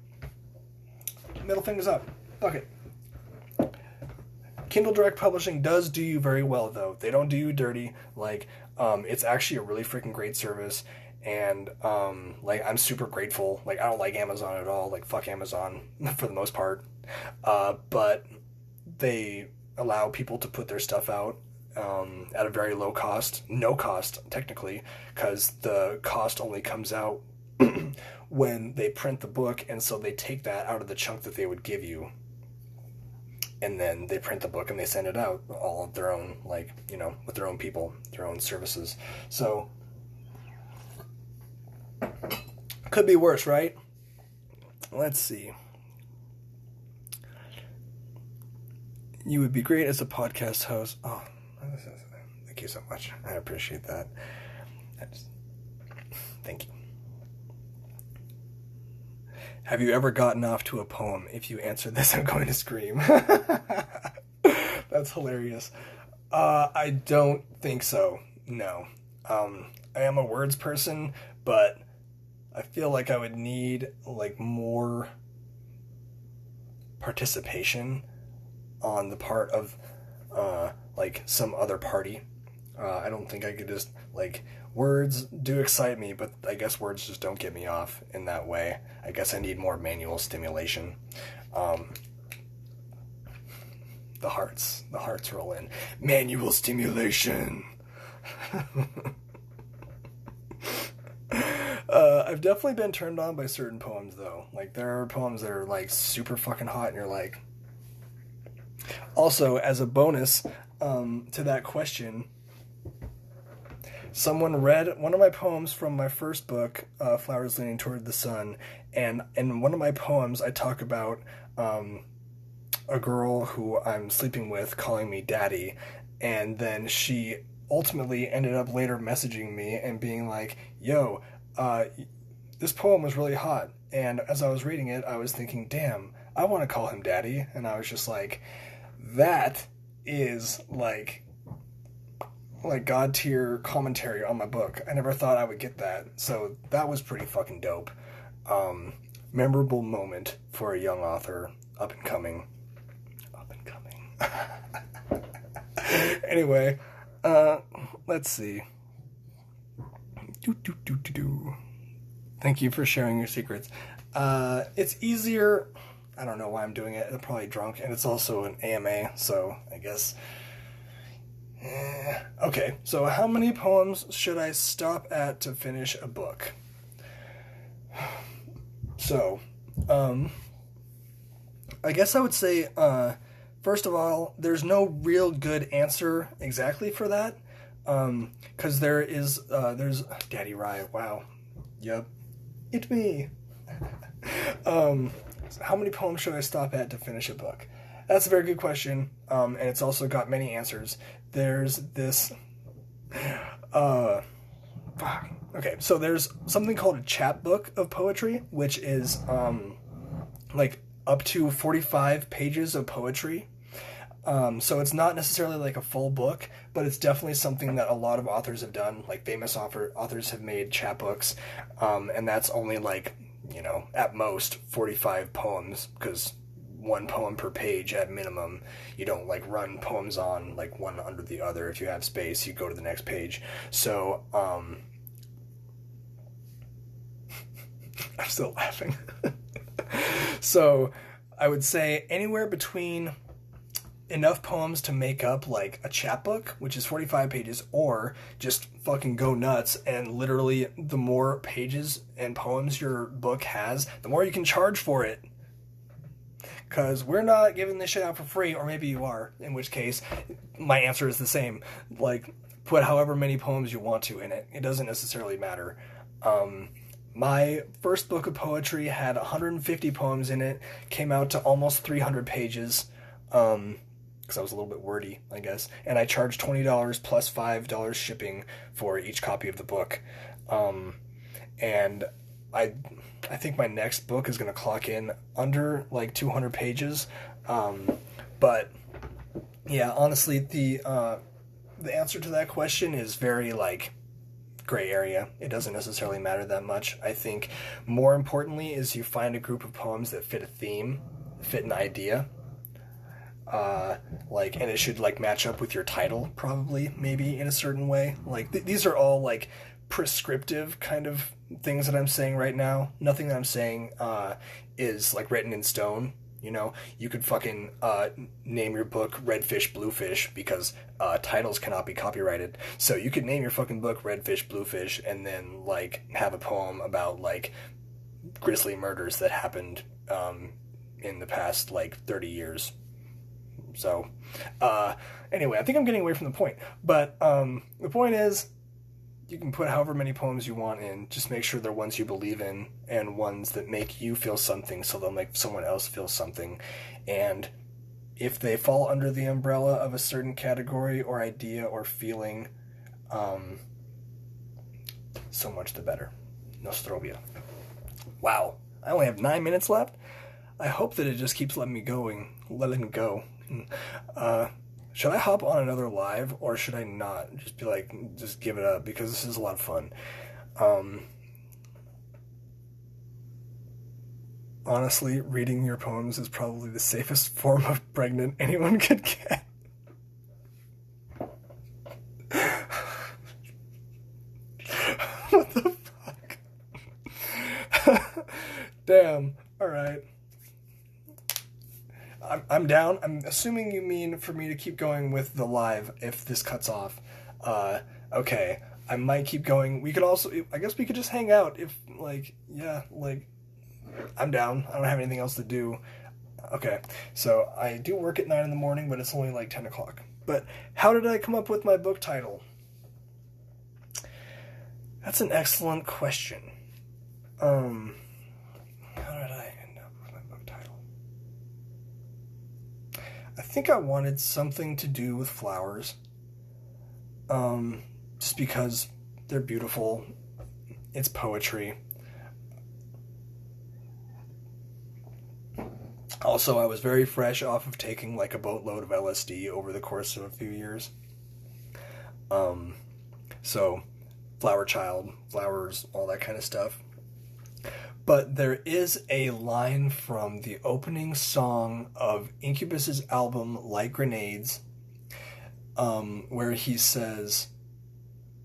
Middle fingers up. Fuck it. Kindle Direct Publishing does do you very well, though. They don't do you dirty. Like, it's actually a really freaking great service, and like, I'm super grateful. Like, I don't like Amazon at all. Like, fuck Amazon for the most part. But they allow people to put their stuff out at a very low cost, no cost technically, because the cost only comes out when they print the book, and so they take that out of the chunk that they would give you, and then they print the book and they send it out all of their own, like, you know, with their own people, their own services. So could be worse, right? Let's see. You would be great as a podcast host. Oh, thank you so much. I appreciate that. Thank you. Have you ever gotten off to a poem? If you answer this, I'm going to scream. That's hilarious. I don't think so. No. I am a words person, but I feel like I would need like more participation on the part of like some other party. I don't think I could just, like, words do excite me, but I guess words just don't get me off in that way. I guess I need more manual stimulation. The hearts roll in. Manual stimulation. I've definitely been turned on by certain poems, though. Like, there are poems that are, like, super fucking hot, and you're like... Also, as a bonus to that question, someone read one of my poems from my first book, Flowers Leaning Toward the Sun, and in one of my poems I talk about a girl who I'm sleeping with calling me daddy, and then she ultimately ended up later messaging me and being like, yo, this poem was really hot, and as I was reading it, I was thinking, damn, I want to call him daddy, and I was just like, that is like God tier commentary on my book. I never thought I would get that, so that was pretty fucking dope. Memorable moment for a young author, up and coming. Anyway, let's see. Thank you for sharing your secrets. It's easier. I don't know why I'm doing it. I'm probably drunk, and it's also an AMA, so I guess. Okay, so how many poems should I stop at to finish a book? So, I guess I would say, first of all, there's no real good answer exactly for that, because there's Daddy Rye, wow, yep, it's me. How many poems should I stop at to finish a book? That's a very good question, and it's also got many answers. There's this, okay, so there's something called a chapbook of poetry, which is, like, up to 45 pages of poetry. So it's not necessarily like a full book, but it's definitely something that a lot of authors have done. Like, famous authors have made chapbooks, and that's only, like, you know, at most 45 poems, because one poem per page at minimum. You don't, like, run poems on, like, one under the other. If you have space, you go to the next page. So, I'm still laughing. So, I would say anywhere between enough poems to make up, like, a chapbook, which is 45 pages, or just fucking go nuts, and literally the more pages and poems your book has, the more you can charge for it. Because we're not giving this shit out for free, or maybe you are, in which case my answer is the same. Like, put however many poems you want to in it. It doesn't necessarily matter. My first book of poetry had 150 poems in it, came out to almost 300 pages, because I was a little bit wordy, I guess. And I charged $20 plus $5 shipping for each copy of the book. And I think my next book is going to clock in under like 200 pages. But yeah, honestly, the answer to that question is very like gray area. It doesn't necessarily matter that much. I think more importantly is you find a group of poems that fit a theme, fit an idea, and it should like match up with your title, probably, maybe in a certain way. Like these are all like prescriptive kind of things that I'm saying right now. Nothing that I'm saying is like written in stone. You know, you could fucking name your book Red Fish, Blue Fish because titles cannot be copyrighted. So you could name your fucking book Red Fish, Blue Fish and then like have a poem about like grisly murders that happened in the past like 30 years. So anyway, I think I'm getting away from the point. But the point is, you can put however many poems you want in. Just make sure they're ones you believe in and ones that make you feel something so they'll make someone else feel something. And if they fall under the umbrella of a certain category or idea or feeling, so much the better. Nostrovia. Wow. I only have 9 minutes left. I hope that it just keeps letting me go. Should I hop on another live, or should I not? Just be like, just give it up, because this is a lot of fun. Honestly, reading your poems is probably the safest form of pregnant anyone could get. What the fuck? Damn. Alright. I'm down. I'm assuming you mean for me to keep going with the live if this cuts off. Okay. I might keep going. We could also, I guess we could just hang out if, like, yeah, like, I'm down. I don't have anything else to do. Okay. So I do work at 9 in the morning, but it's only like 10 o'clock. But how did I come up with my book title? That's an excellent question. How did I end up with my book title? I think I wanted something to do with flowers. Just because they're beautiful. It's poetry. Also, I was very fresh off of taking like a boatload of LSD over the course of a few years. So, flower child, flowers, all that kind of stuff. But there is a line from the opening song of Incubus's album Like Grenades, where he says,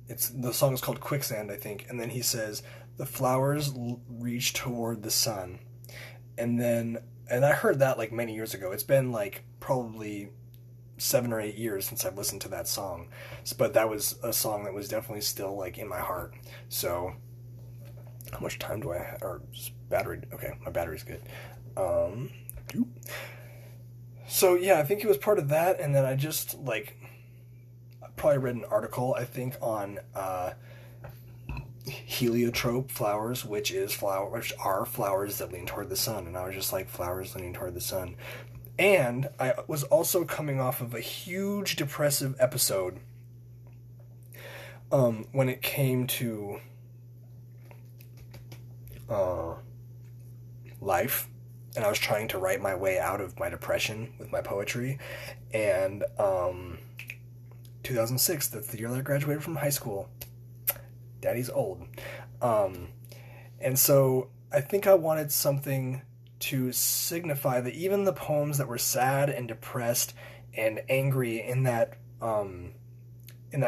the song is called Quicksand, I think, and then he says, the flowers reach toward the sun. And I heard that like many years ago. It's been like probably 7 or 8 years since I've listened to that song. But that was a song that was definitely still like in my heart. So, how much time do I have? Or battery? Okay, my battery's good. So yeah, I think it was part of that, and then I just like probably read an article, I think, on heliotrope flowers, which are flowers that lean toward the sun, and I was just like, flowers leaning toward the sun. And I was also coming off of a huge depressive episode when it came to life, and I was trying to write my way out of my depression with my poetry. And 2006, that's the year that I graduated from high school. Daddy's old. And so I think I wanted something to signify that even the poems that were sad and depressed and angry in that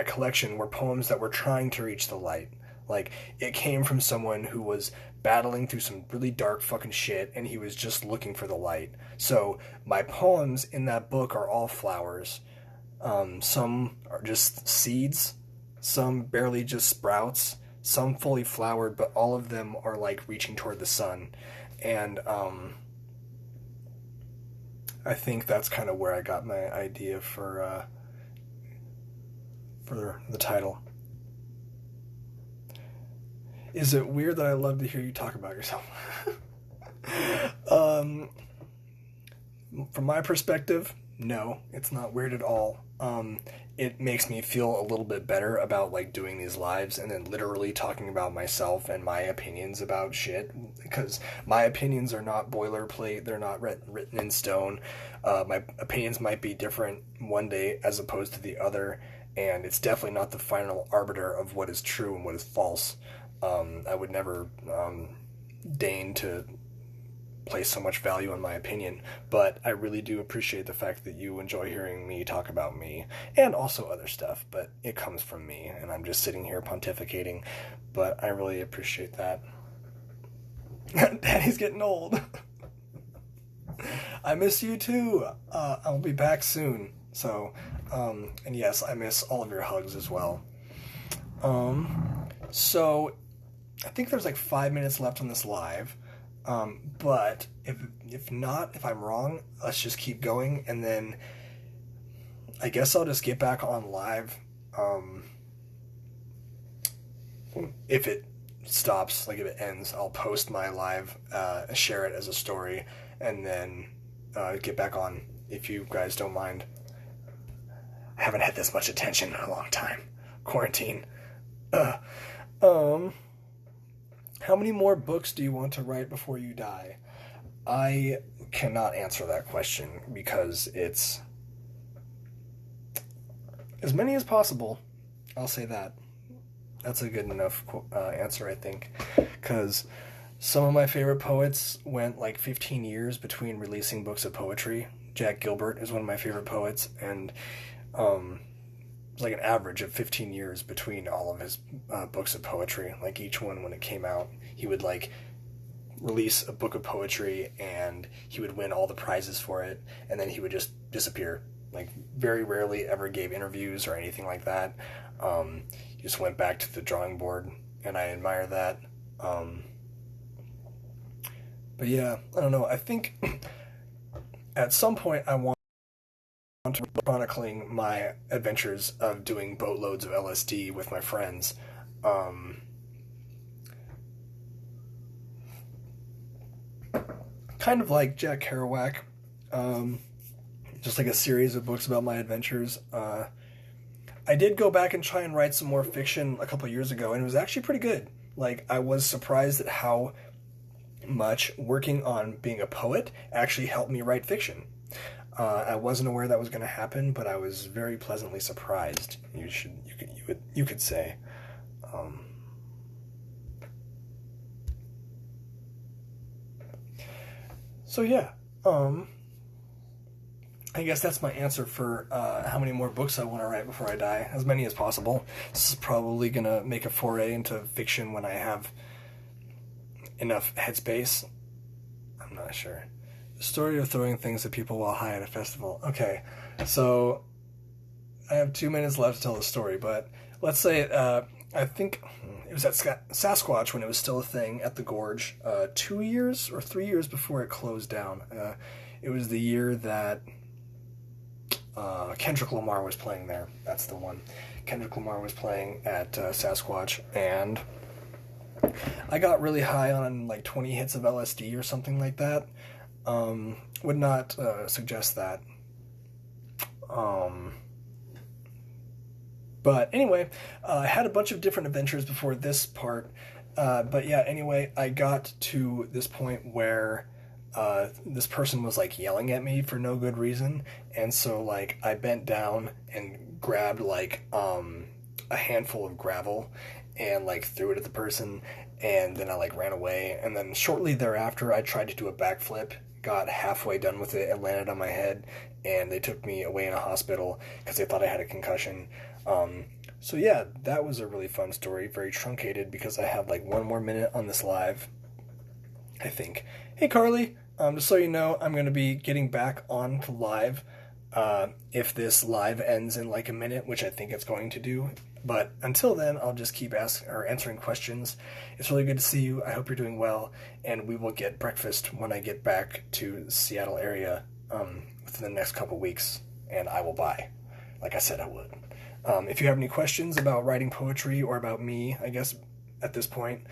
collection were poems that were trying to reach the light. Like, it came from someone who was battling through some really dark fucking shit, and he was just looking for the light. So my poems in that book are all flowers. Some are just seeds, some barely just sprouts, some fully flowered, but all of them are like reaching toward the sun. And I think that's kind of where I got my idea for the title. Is it weird that I love to hear you talk about yourself? From my perspective, No, it's not weird at all. It makes me feel a little bit better about like doing these lives and then literally talking about myself and my opinions about shit, because my opinions are not boilerplate. They're not written in stone. My opinions might be different one day as opposed to the other, and it's definitely not the final arbiter of what is true and what is false. I would never deign to place so much value on my opinion, but I really do appreciate the fact that you enjoy hearing me talk about me and also other stuff, but it comes from me and I'm just sitting here pontificating, but I really appreciate that. Daddy's getting old. I miss you too. I'll be back soon. So, and yes, I miss all of your hugs as well. So I think there's like 5 minutes left on this live. But if not, if I'm wrong, let's just keep going, and then I guess I'll just get back on live. If it stops, like if it ends, I'll post my live, share it as a story, and then get back on if you guys don't mind. I haven't had this much attention in a long time. Quarantine. How many more books do you want to write before you die? I cannot answer that question because it's as many as possible. I'll say that. That's a good enough answer, I think, because some of my favorite poets went like 15 years between releasing books of poetry. Jack Gilbert is one of my favorite poets, and it's like an average of 15 years between all of his books of poetry. Like each one, when it came out, he would like release a book of poetry and he would win all the prizes for it, and then he would just disappear. Like very rarely ever gave interviews or anything like that. He just went back to the drawing board, and I admire that. But yeah, I don't know. I think at some point I want to chronicling my adventures of doing boatloads of LSD with my friends. Kind of like Jack Kerouac. Just like a series of books about my adventures. I did go back and try and write some more fiction a couple years ago, and it was actually pretty good. Like, I was surprised at how much working on being a poet actually helped me write fiction. I wasn't aware that was going to happen, but I was very pleasantly surprised. You could say. So yeah. I guess that's my answer for how many more books I want to write before I die. As many as possible. This is probably going to make a foray into fiction when I have enough headspace. I'm not sure. The story of throwing things at people while high at a festival. Okay, so I have 2 minutes left to tell the story, but let's say I think it was at Sasquatch when it was still a thing at the Gorge 2 years or 3 years before it closed down. It was the year that Kendrick Lamar was playing there. That's the one. Kendrick Lamar was playing at Sasquatch, and I got really high on like 20 hits of LSD or something like that. Would not suggest that. But anyway, I had a bunch of different adventures before this part. But yeah, anyway, I got to this point where this person was like yelling at me for no good reason, and so like I bent down and grabbed like a handful of gravel and like threw it at the person, and then I like ran away, and then shortly thereafter I tried to do a backflip, got halfway done with it and landed on my head, and they took me away in a hospital because they thought I had a concussion. So yeah, that was a really fun story, very truncated because I have like one more minute on this live, I think. Hey Carly, just so you know, I'm going to be getting back on to live if this live ends in like a minute, which I think it's going to do. But until then, I'll just keep answering questions. It's really good to see you. I hope you're doing well, and we will get breakfast when I get back to the Seattle area within the next couple weeks, and I will buy, like I said I would. If you have any questions about writing poetry or about me, I guess at this point,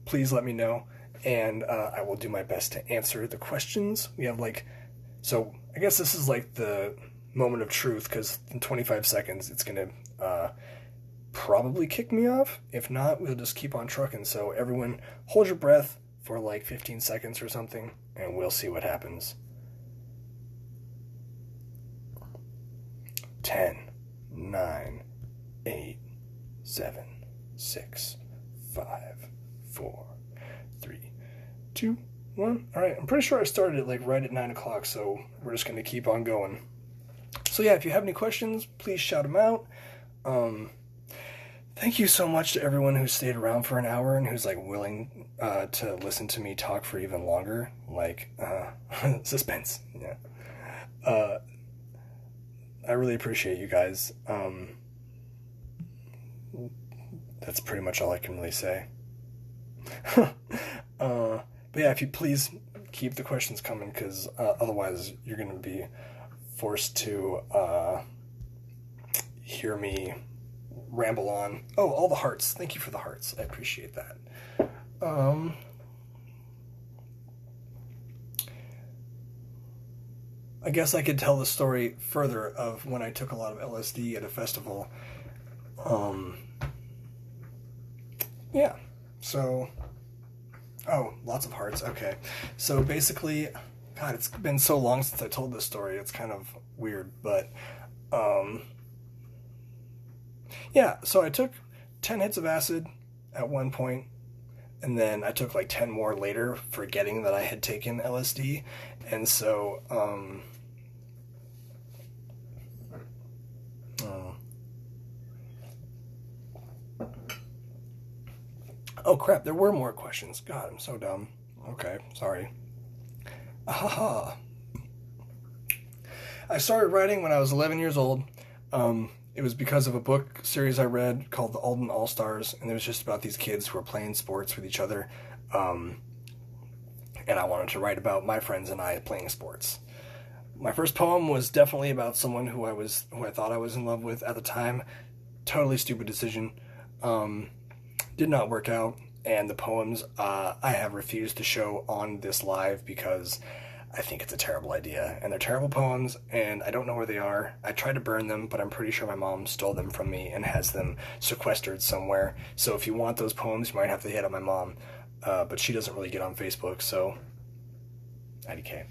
please let me know, and I will do my best to answer the questions. We have so I guess this is like the moment of truth, because in 25 seconds it's gonna probably kick me off. If not, we'll just keep on trucking. So everyone, hold your breath for like 15 seconds or something, and we'll see what happens. 10, 9, 8, 7, 6, 5, 4, 3, 2, 1. All right, I'm pretty sure I started it like right at 9 o'clock, so we're just going to keep on going. So yeah, if you have any questions, please shout them out. Thank you so much to everyone who stayed around for an hour and who's like willing to listen to me talk for even longer. Like, suspense. Yeah. I really appreciate you guys. That's pretty much all I can really say. But yeah, if you please keep the questions coming, because otherwise you're going to be forced to hear me ramble on. Oh, all the hearts. Thank you for the hearts. I appreciate that. I guess I could tell the story further of when I took a lot of LSD at a festival. Yeah, so, oh, lots of hearts, okay. So basically, God, it's been so long since I told this story, it's kind of weird, but, yeah, so I took 10 hits of acid at one point, and then I took like 10 more later, forgetting that I had taken LSD, and so, oh crap, there were more questions. God, I'm so dumb. Okay, sorry. Ahaha. I started writing when I was 11 years old. It was because of a book series I read called The Alden All-Stars, and it was just about these kids who were playing sports with each other. And I wanted to write about my friends and I playing sports. My first poem was definitely about someone who I thought I was in love with at the time. Totally stupid decision. Did not work out, and the poems I have refused to show on this live because I think it's a terrible idea, and they're terrible poems, and I don't know where they are. I tried to burn them, but I'm pretty sure my mom stole them from me and has them sequestered somewhere. So if you want those poems, you might have to hit on my mom, but she doesn't really get on Facebook, so IDK.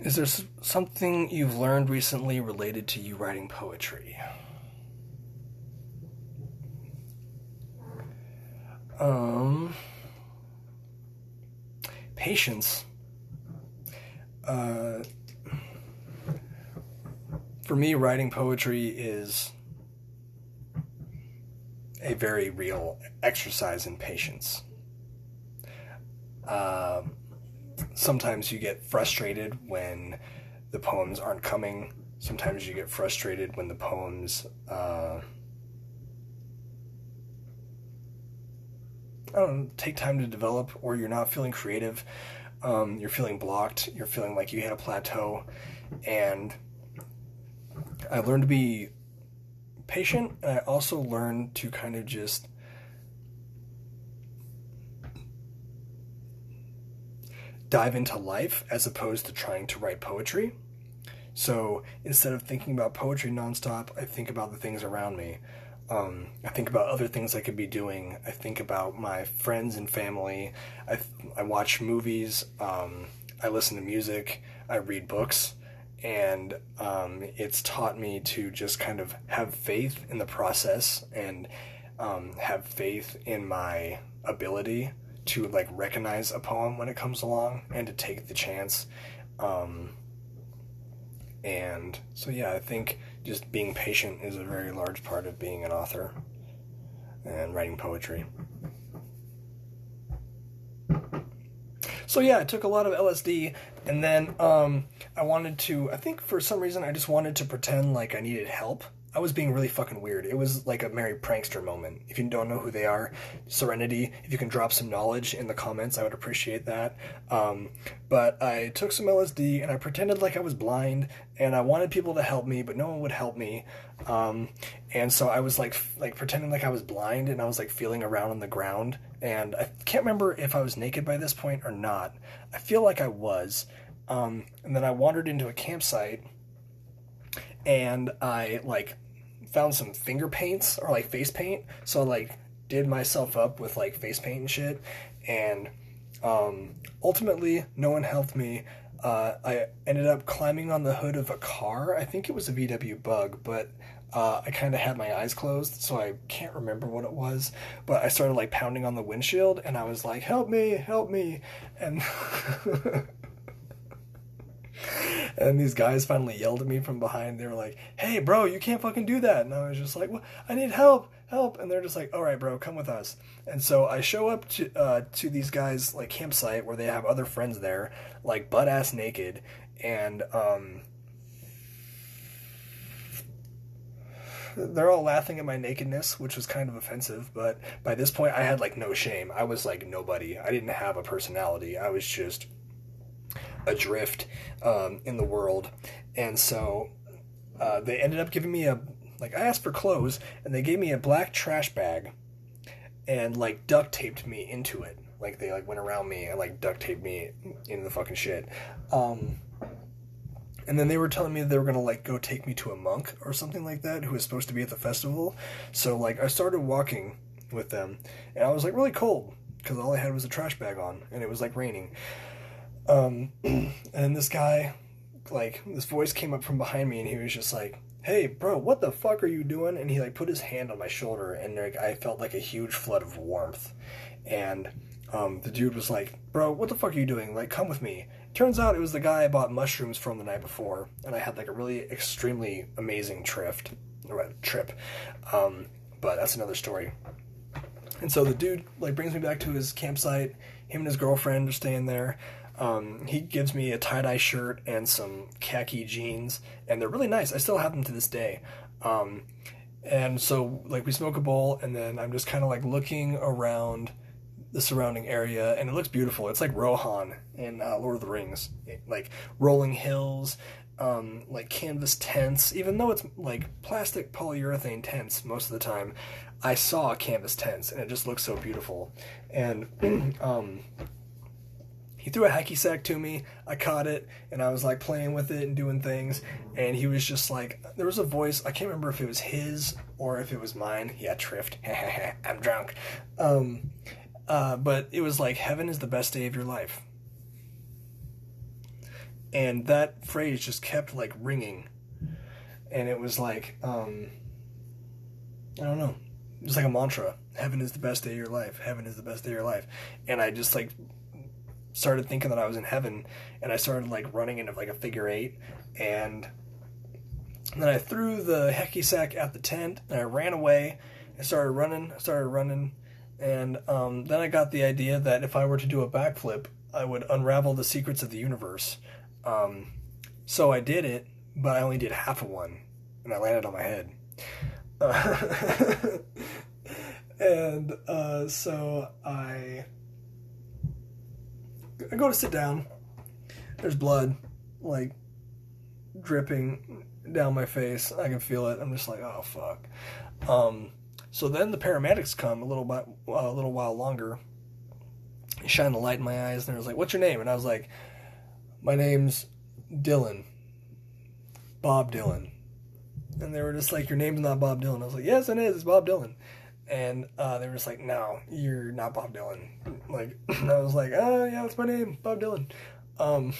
Is there something you've learned recently related to you writing poetry? Patience. For me, writing poetry is a very real exercise in patience. Sometimes you get frustrated when the poems aren't coming. Sometimes you get frustrated when the poems take time to develop, or you're not feeling creative, you're feeling blocked, you're feeling like you hit a plateau, and I learned to be patient, and I also learned to kind of just dive into life as opposed to trying to write poetry. So instead of thinking about poetry nonstop, I think about the things around me. I think about other things I could be doing. I think about my friends and family. I watch movies. I listen to music. I read books. And it's taught me to just kind of have faith in the process and have faith in my ability to like recognize a poem when it comes along and to take the chance. And so, yeah, I think just being patient is a very large part of being an author and writing poetry. So, yeah, I took a lot of LSD, and then I think for some reason I just wanted to pretend like I needed help. I was being really fucking weird. It was like a Merry Prankster moment. If you don't know who they are, Serenity, if you can drop some knowledge in the comments, I would appreciate that. But I took some LSD and I pretended like I was blind and I wanted people to help me, but no one would help me. And so I was like pretending like I was blind, and I was like feeling around on the ground, and I can't remember if I was naked by this point or not. I feel like I was. And then I wandered into a campsite, and I like found some finger paints or like face paint. So I like did myself up with like face paint and shit. And ultimately, no one helped me. I ended up climbing on the hood of a car. I think it was a VW Bug, but I kind of had my eyes closed, so I can't remember what it was. But I started like pounding on the windshield, and I was like, "Help me, help me!" And and these guys finally yelled at me from behind. They were like, "Hey, bro, you can't fucking do that!" And I was just like, "Well, I need help, help!" And they're just like, "All right, bro, come with us." And so I show up to these guys like campsite where they have other friends there, like butt ass naked, and they're all laughing at my nakedness, which was kind of offensive. But by this point, I had like no shame. I was like nobody. I didn't have a personality. I was just adrift in the world. And so they ended up giving me I asked for clothes, and they gave me a black trash bag and like duct taped me into it. Like they like went around me and like duct taped me into the fucking shit. And then they were telling me they were gonna like go take me to a monk or something like that who was supposed to be at the festival. So like I started walking with them, and I was like really cold because all I had was a trash bag on, and it was like raining. And this guy, like this voice came up from behind me, and he was just like, "Hey, bro, what the fuck are you doing?" And he like put his hand on my shoulder, and like I felt like a huge flood of warmth. And the dude was like, "Bro, what the fuck are you doing? Like, come with me." Turns out it was the guy I bought mushrooms from the night before, and I had like a really extremely amazing trip. But that's another story. And so the dude like brings me back to his campsite. Him and his girlfriend are staying there. He gives me a tie-dye shirt and some khaki jeans, and they're really nice. I still have them to this day. And so like we smoke a bowl, and then I'm just kind of like looking around the surrounding area, and it looks beautiful. It's like Rohan in Lord of the Rings, like rolling hills, like canvas tents. Even though it's like plastic polyurethane tents most of the time, I saw canvas tents, and it just looks so beautiful. And he threw a hacky sack to me. I caught it, and I was like playing with it and doing things. And he was just like, there was a voice. I can't remember if it was his or if it was mine. Yeah, triffed. I'm drunk. But it was like, heaven is the best day of your life. And that phrase just kept like ringing. And it was like, I don't know. It was like a mantra. Heaven is the best day of your life. Heaven is the best day of your life. And I just like started thinking that I was in heaven, and I started like running into like a figure eight, and then I threw the hacky sack at the tent, and I ran away. I started running, and then I got the idea that if I were to do a backflip, I would unravel the secrets of the universe. So I did it, but I only did half of one, and I landed on my head. And so I go to sit down. There's blood, like, dripping down my face. I can feel it. I'm just like, oh, fuck. So then the paramedics come a little while longer. They shine the light in my eyes, and they was like, "What's your name?" And I was like, "My name's Dylan. Bob Dylan." And they were just like, "Your name's not Bob Dylan." I was like, "Yes, it is. It's Bob Dylan." And they were just like, "No, you're not Bob Dylan." Like, and I was like, "Oh, yeah, that's my name, Bob Dylan." And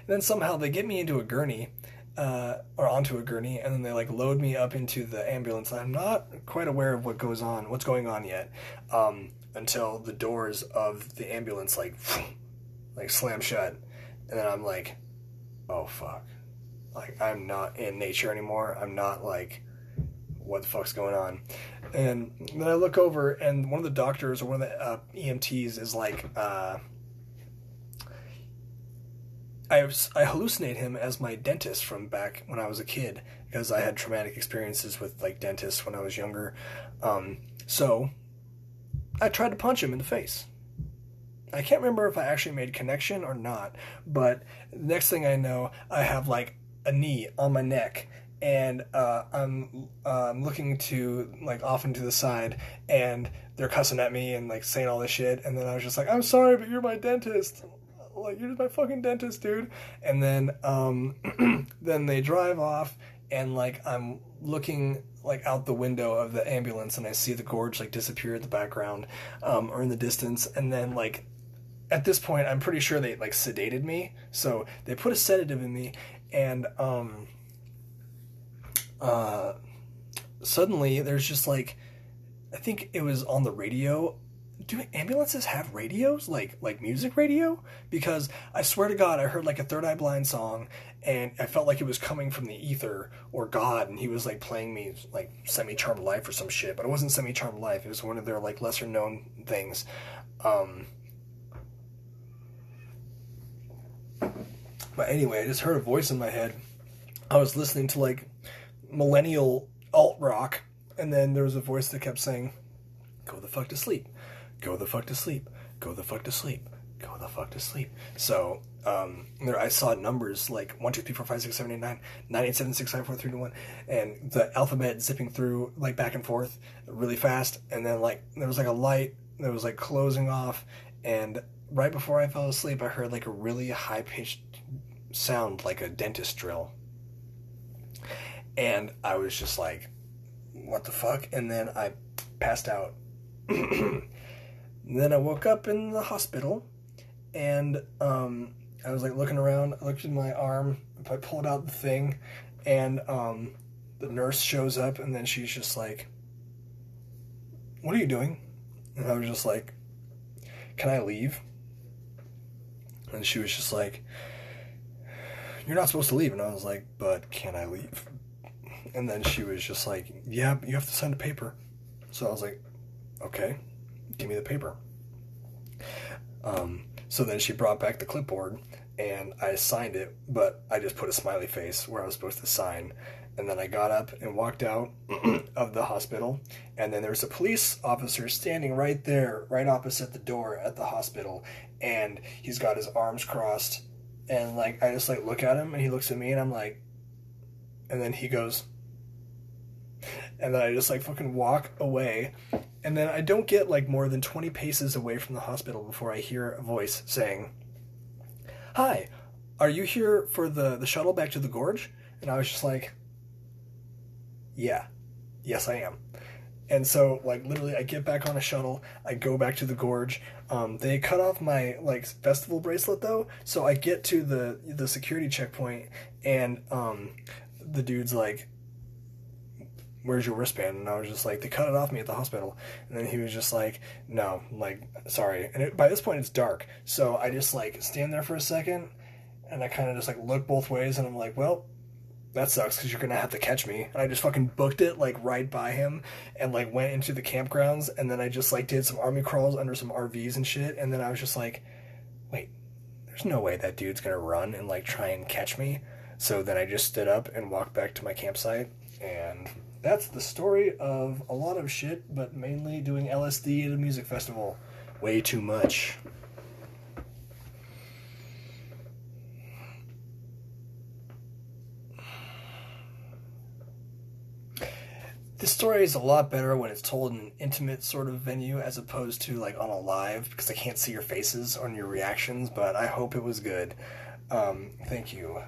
then somehow they get me into a gurney, or onto a gurney, and then they like load me up into the ambulance. I'm not quite aware of what's going on yet, until the doors of the ambulance like slam shut, and then I'm like, oh fuck, like I'm not in nature anymore. I'm not like, what the fuck's going on? And then I look over, and one of the doctors or one of the EMTs is like, I hallucinate him as my dentist from back when I was a kid, because I had traumatic experiences with like dentists when I was younger. So I tried to punch him in the face. I can't remember if I actually made connection or not, but next thing I know, I have like a knee on my neck, and I'm looking to like off into the side, and they're cussing at me and like saying all this shit, and then I was just like, "I'm sorry, but you're my dentist." like, you're my fucking dentist, dude. And then, then they drive off, and, like, I'm looking, like, out the window of the ambulance, and I see the gorge, like, disappear in the background, or in the distance, and then, like, at this point, I'm pretty sure they, like, sedated me, so they put a sedative in me, and, suddenly, there's just, like, I think it was on the radio. Do ambulances have radios? Like music radio? Because I swear to God, I heard like a Third Eye Blind song, and I felt like it was coming from the ether or God, and he was like playing me like Semi-Charmed Life or some shit, but it wasn't Semi-Charmed Life. It was one of their like lesser known things. But anyway, I just heard a voice in my head. I was listening to like millennial alt rock, and then there was a voice that kept saying, "Go the fuck to sleep. Go the fuck to sleep. Go the fuck to sleep. Go the fuck to sleep." So, there I saw numbers like 1, 2, 3, 4, 5, 6, 7, 8, 9, 9, 8, 7, 6, 5, 4, 3, 2, 1, and the alphabet zipping through like back and forth really fast, and then like there was like a light that was like closing off, and right before I fell asleep, I heard like a really high pitched sound like a dentist drill, and I was just like, what the fuck? And then I passed out. And then I woke up in the hospital, and I was like looking around. I looked at my arm. I pulled out the thing, and the nurse shows up, and then she's just like, "What are you doing?" And I was just like, "Can I leave?" And she was just like, "You're not supposed to leave." And I was like, "But can I leave?" And then she was just like, "Yeah, you have to sign a paper." So I was like, "Okay, give me the paper." So then she brought back the clipboard, and I signed it, but I just put a smiley face where I was supposed to sign. And then I got up and walked out of the hospital, and then there was a police officer standing right there, right opposite the door at the hospital, and he's got his arms crossed, and like I just like look at him, and he looks at me, and I'm like, and then he goes, and then I just like fucking walk away, and then I don't get like more than 20 paces away from the hospital before I hear a voice saying, "Hi, are you here for the shuttle back to the gorge?" And I was just like, "Yeah, yes I am." And so like literally I get back on a shuttle, I go back to the gorge. They cut off my like festival bracelet though, so I get to the security checkpoint, and the dude's like, "Where's your wristband?" And I was just like, "They cut it off me at the hospital." And then he was just like, "No, like, sorry." And by this point it's dark, so I just like stand there for a second, and I kind of just like look both ways, and I'm like, well, that sucks because you're gonna have to catch me. And I just fucking booked it like right by him, and like went into the campgrounds, and then I just like did some army crawls under some RVs and shit. And then I was just like, wait, there's no way that dude's gonna run and like try and catch me. So then I just stood up and walked back to my campsite, and that's the story of a lot of shit, but mainly doing LSD at a music festival. Way too much. This story is a lot better when it's told in an intimate sort of venue as opposed to like on a live, because I can't see your faces or your reactions, but I hope it was good. Thank you.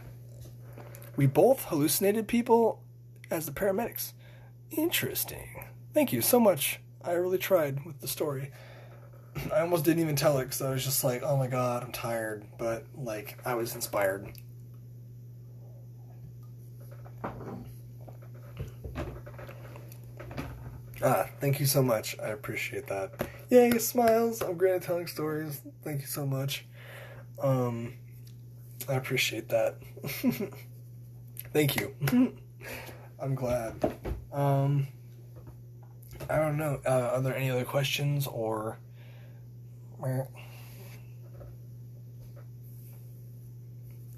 We both hallucinated people as the paramedics. Interesting. Thank you so much. I really tried with the story. I almost didn't even tell it because I was just like, oh my god, I'm tired. But, like, I was inspired. Thank you so much. I appreciate that. Yay, smiles. I'm great at telling stories. Thank you so much. I appreciate that. Thank you. I'm glad. I don't know. Are there any other questions or...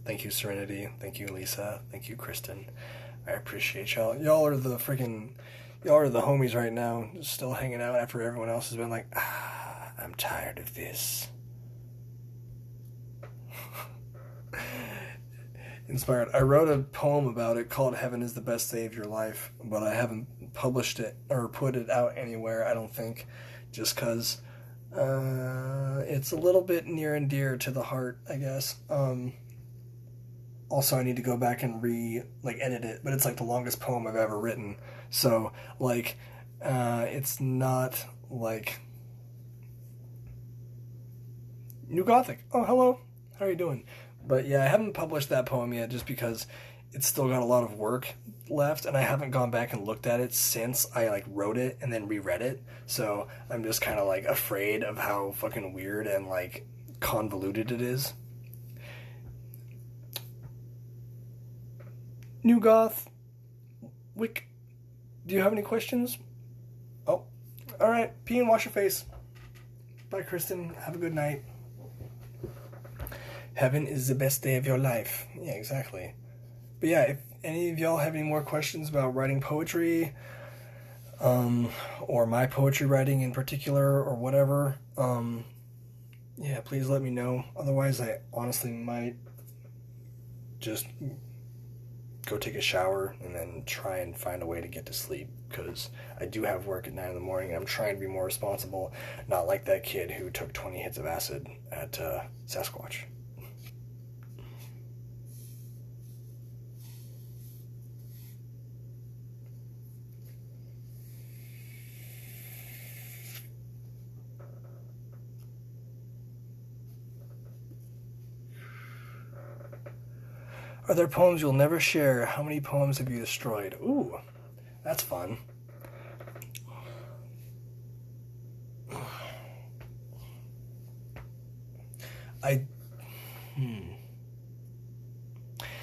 Thank you, Serenity. Thank you, Lisa. Thank you, Kristen. I appreciate y'all. Y'all are the homies right now, just still hanging out after everyone else has been like, I'm tired of this. Inspired. I wrote a poem about it called Heaven is the Best Day of Your Life, but I haven't published it or put it out anywhere, I don't think, just because It's a little bit near and dear to the heart, I guess. Also, I need to go back and edit it, but it's like the longest poem I've ever written. So like, it's not like New Gothic. Oh, hello. How are you doing? But yeah, I haven't published that poem yet just because it's still got a lot of work left, and I haven't gone back and looked at it since I like wrote it and then reread it. So I'm just kind of like afraid of how fucking weird and like convoluted it is. New Goth, Wick, do you have any questions? Oh, all right. Pee and wash your face. Bye, Kristen. Have a good night. Heaven is the best day of your life. Yeah, exactly. But yeah, if any of y'all have any more questions about writing poetry, or my poetry writing in particular, or whatever, yeah, please let me know. Otherwise, I honestly might just go take a shower and then try and find a way to get to sleep, because I do have work at 9 in the morning. I'm trying to be more responsible, not like that kid who took 20 hits of acid at Sasquatch. Are there poems you'll never share? How many poems have you destroyed? Ooh, that's fun.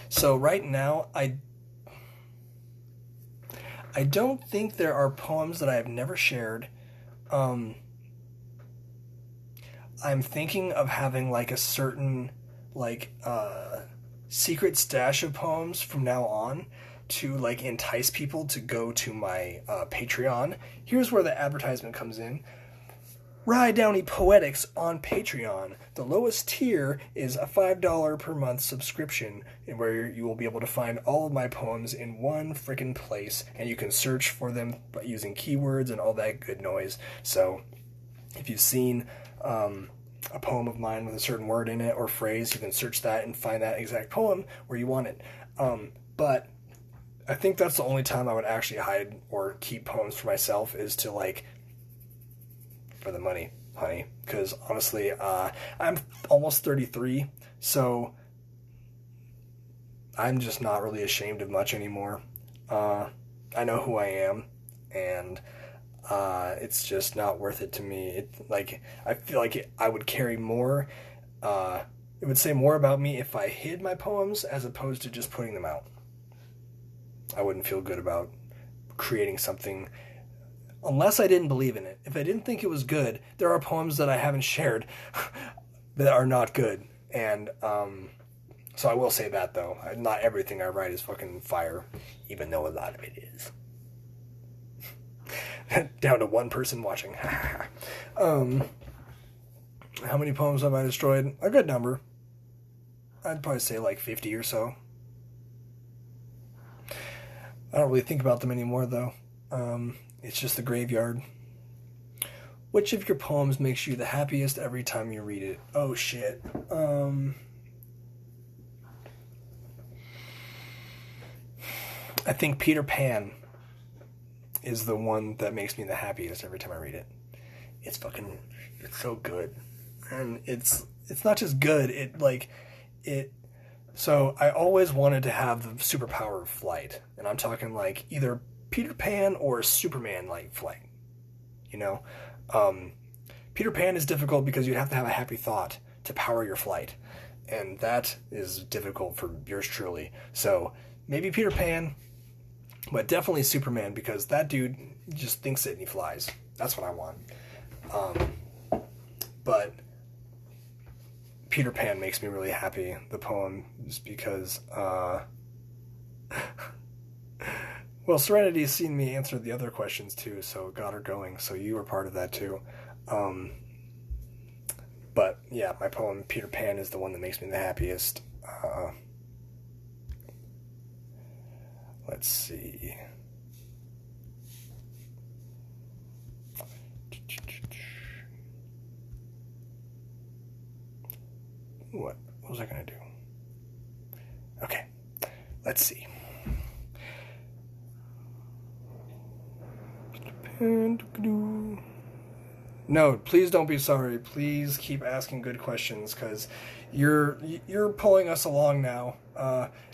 So right now, I don't think there are poems that I have never shared. I'm thinking of having like a certain secret stash of poems from now on to like entice people to go to my Patreon. Here's where the advertisement comes in. Downey Poetics on Patreon. The lowest tier is a $5 per month subscription, where you will be able to find all of my poems in one freaking place, and you can search for them by using keywords and all that good noise. So if you've seen a poem of mine with a certain word in it or phrase, you can search that and find that exact poem where you want it. But I think that's the only time I would actually hide or keep poems for myself, is to like for the money, honey. Because honestly, I'm almost 33, so I'm just not really ashamed of much anymore. I know who I am, and it's just not worth it to me. I feel like I would carry more. It would say more about me if I hid my poems as opposed to just putting them out. I wouldn't feel good about creating something unless I didn't believe in it. If I didn't think it was good, there are poems that I haven't shared that are not good. And so I will say that, though. Not everything I write is fucking fire, even though a lot of it is. Down to one person watching. How many poems have I destroyed? A good number. I'd probably say like 50 or so. I don't really think about them anymore, though. It's just the graveyard. Which of your poems makes you the happiest every time you read it? Oh, shit. I think Peter Pan is the one that makes me the happiest every time I read it. It's so good. And it's not just good, so I always wanted to have the superpower of flight. And I'm talking like either Peter Pan or Superman like flight. You know? Peter Pan is difficult because you'd have to have a happy thought to power your flight. And that is difficult for yours truly. So maybe Peter Pan, but definitely Superman, because that dude just thinks it and he flies. That's what I want. But Peter Pan makes me really happy, the poem, just because, well, Serenity has seen me answer the other questions too, so got her going, so you were part of that too. But yeah, my poem, Peter Pan, is the one that makes me the happiest. Let's see. What was I going to do? Okay, let's see. No, please don't be sorry. Please keep asking good questions, because you're pulling us along now.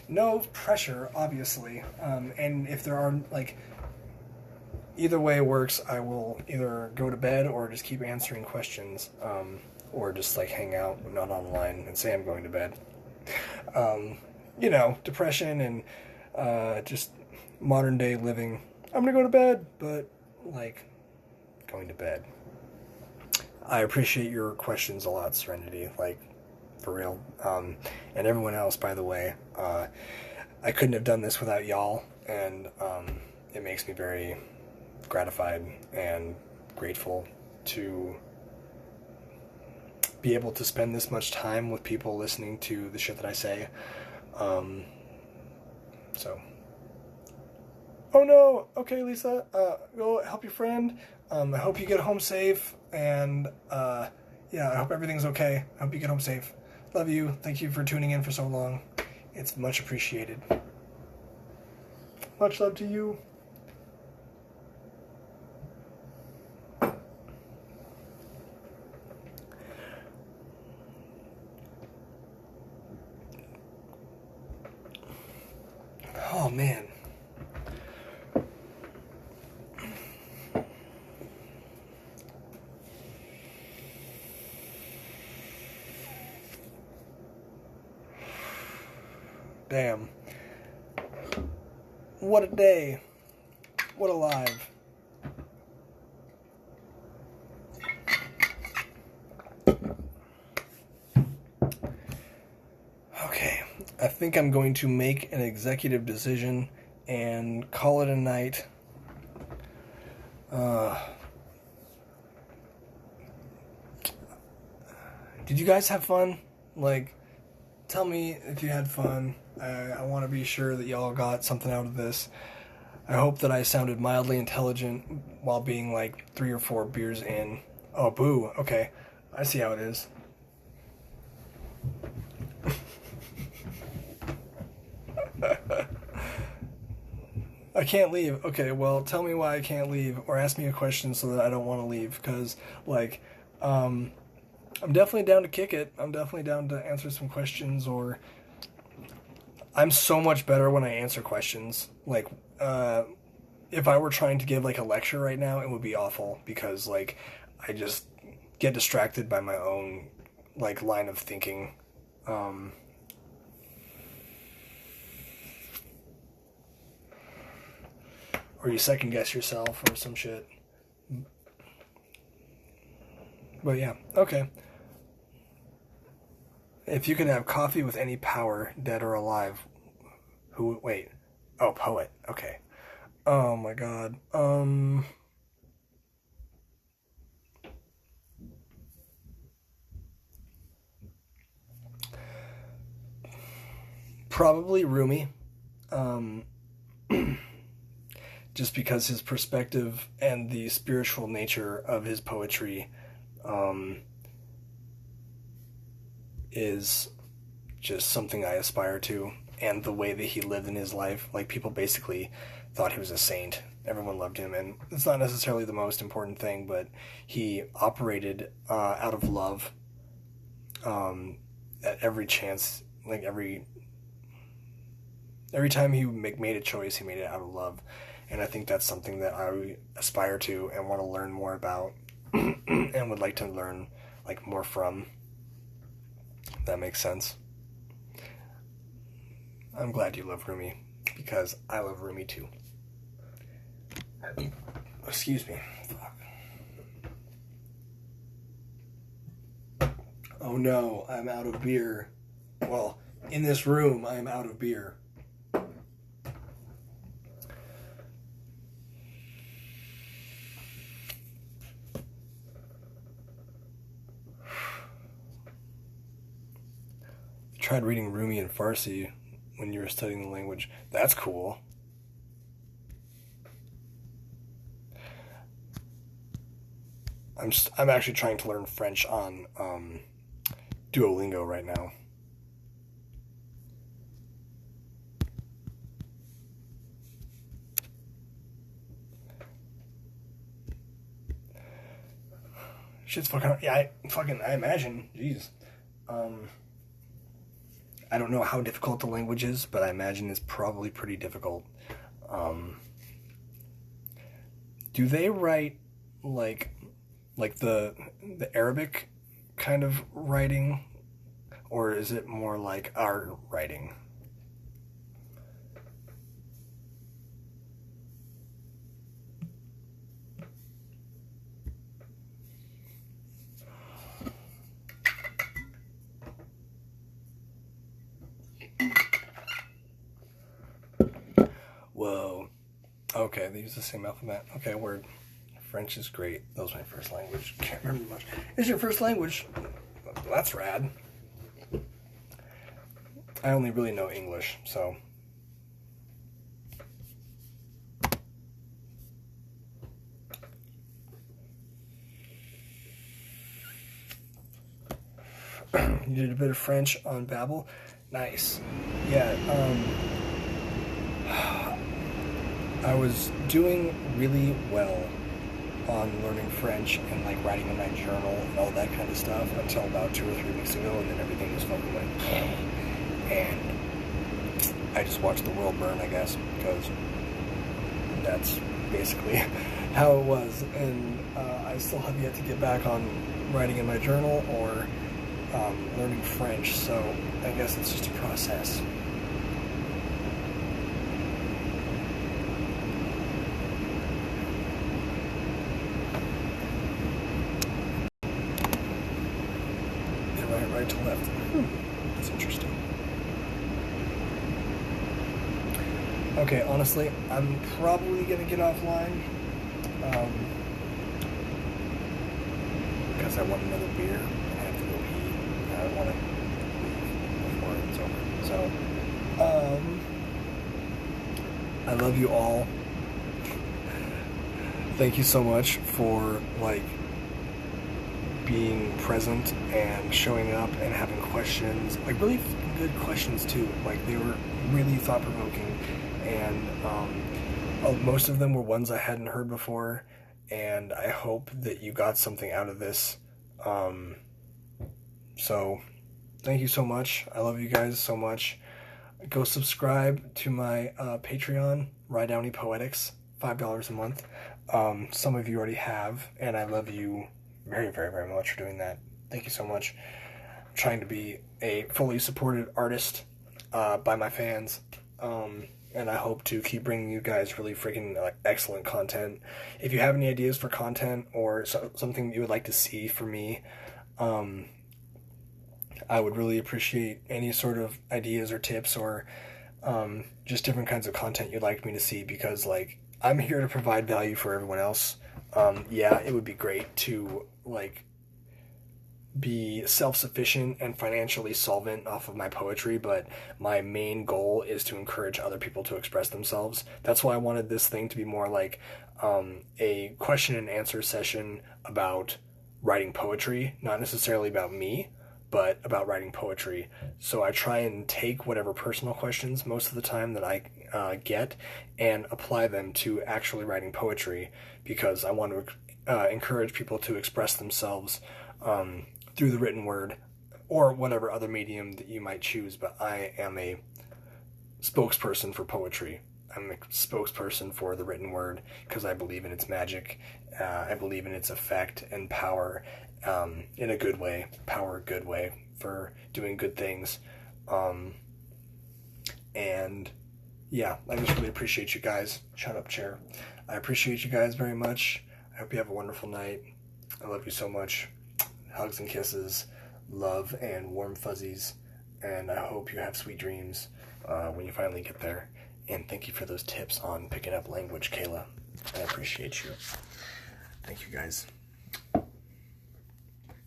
No pressure, obviously. And if there are, like, either way works, I will either go to bed or just keep answering questions, or just, like, hang out, not online, and say I'm going to bed. Depression and just modern day living. I'm gonna go to bed, but, like, going to bed. I appreciate your questions a lot, Serenity, like, for real. And everyone else, by the way. I couldn't have done this without y'all, and it makes me very gratified and grateful to be able to spend this much time with people listening to the shit that I say. Oh no, okay, Lisa, go help your friend. I hope you get home safe, and I hope everything's okay. I hope you get home safe. Love you. Thank you for tuning in for so long. It's much appreciated. Much love to you. Oh, man. Damn. What a day. What a live. Okay. I think I'm going to make an executive decision and call it a night. Did you guys have fun? Like, tell me if you had fun. I want to be sure that y'all got something out of this. I hope that I sounded mildly intelligent while being like 3 or 4 beers in. Oh, boo. Okay. I see how it is. I can't leave. Okay, well, tell me why I can't leave, or ask me a question so that I don't want to leave, because, like, I'm definitely down to kick it. I'm definitely down to answer some questions, or I'm so much better when I answer questions. Like, if I were trying to give, like, a lecture right now, it would be awful, because, like, I just get distracted by my own, like, line of thinking. Or you second guess yourself or some shit. But yeah, okay. If you could have coffee with any power, dead or alive, wait. Oh, poet. Okay. Oh my god. Probably Rumi. Just because his perspective and the spiritual nature of his poetry is just something I aspire to, and the way that he lived in his life. Like, people basically thought he was a saint. Everyone loved him, and it's not necessarily the most important thing, but he operated out of love at every chance. Like, every time he made a choice, he made it out of love. And I think that's something that I aspire to and want to learn more about and would like to learn, like, more from. That makes sense. I'm glad you love Rumi, because I love Rumi too. Excuse me. Fuck. Oh no, I'm out of beer. Well, in this room, I'm out of beer. Tried reading Rumi in Farsi when you were studying the language. That's cool. I'm actually trying to learn French on Duolingo right now. Shit's fucking, yeah, I imagine, jeez. I don't know how difficult the language is, but I imagine it's probably pretty difficult. Do they write like the Arabic kind of writing, or is it more like our writing? Whoa. Okay, they use the same alphabet. Okay, word. French is great. That was my first language. Can't remember much. It's your first language? That's rad. I only really know English, so. You did a bit of French on Babbel? Nice. Yeah, I was doing really well on learning French and like writing in my journal and all that kind of stuff until about 2 or 3 weeks ago, and then everything was fucking like, and I just watched the world burn, I guess, because that's basically how it was. And I still have yet to get back on writing in my journal or learning French, so I guess it's just a process. Right to left. That's interesting. Okay, honestly, I'm probably gonna get offline because I want another beer and I have to go pee. I don't want to leave before it's over. So, I love you all. Thank you so much for like being present and showing up and having questions, like really good questions too. Like they were really thought-provoking, and most of them were ones I hadn't heard before, and I hope that you got something out of this. So thank you so much. I love you guys so much. Go subscribe to my Patreon, downey Poetics, $5 a month. Some of you already have, and I love you very, very, very much for doing that. Thank you so much. I'm trying to be a fully supported artist by my fans, and I hope to keep bringing you guys really freaking excellent content. If you have any ideas for content or something that you would like to see for me, I would really appreciate any sort of ideas or tips or just different kinds of content you'd like me to see, because like I'm here to provide value for everyone else. Yeah, it would be great to like be self-sufficient and financially solvent off of my poetry, but my main goal is to encourage other people to express themselves. That's why I wanted this thing to be more like a question and answer session about writing poetry, not necessarily about me, but about writing poetry. So I try and take whatever personal questions most of the time that I get and apply them to actually writing poetry, because I want to encourage people to express themselves through the written word or whatever other medium that you might choose. But I am a spokesperson for poetry. I'm a spokesperson for the written word because I believe in its magic. I believe in its effect and power, in a good way, a good way for doing good things. And yeah, I just really appreciate you guys. Shut up, chair. I appreciate you guys very much. I hope you have a wonderful night. I love you so much. Hugs and kisses, love and warm fuzzies, and I hope you have sweet dreams when you finally get there. And thank you for those tips on picking up language, Kayla. I appreciate you. Thank you, guys.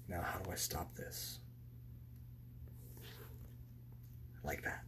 Now, how do I stop this? Like that.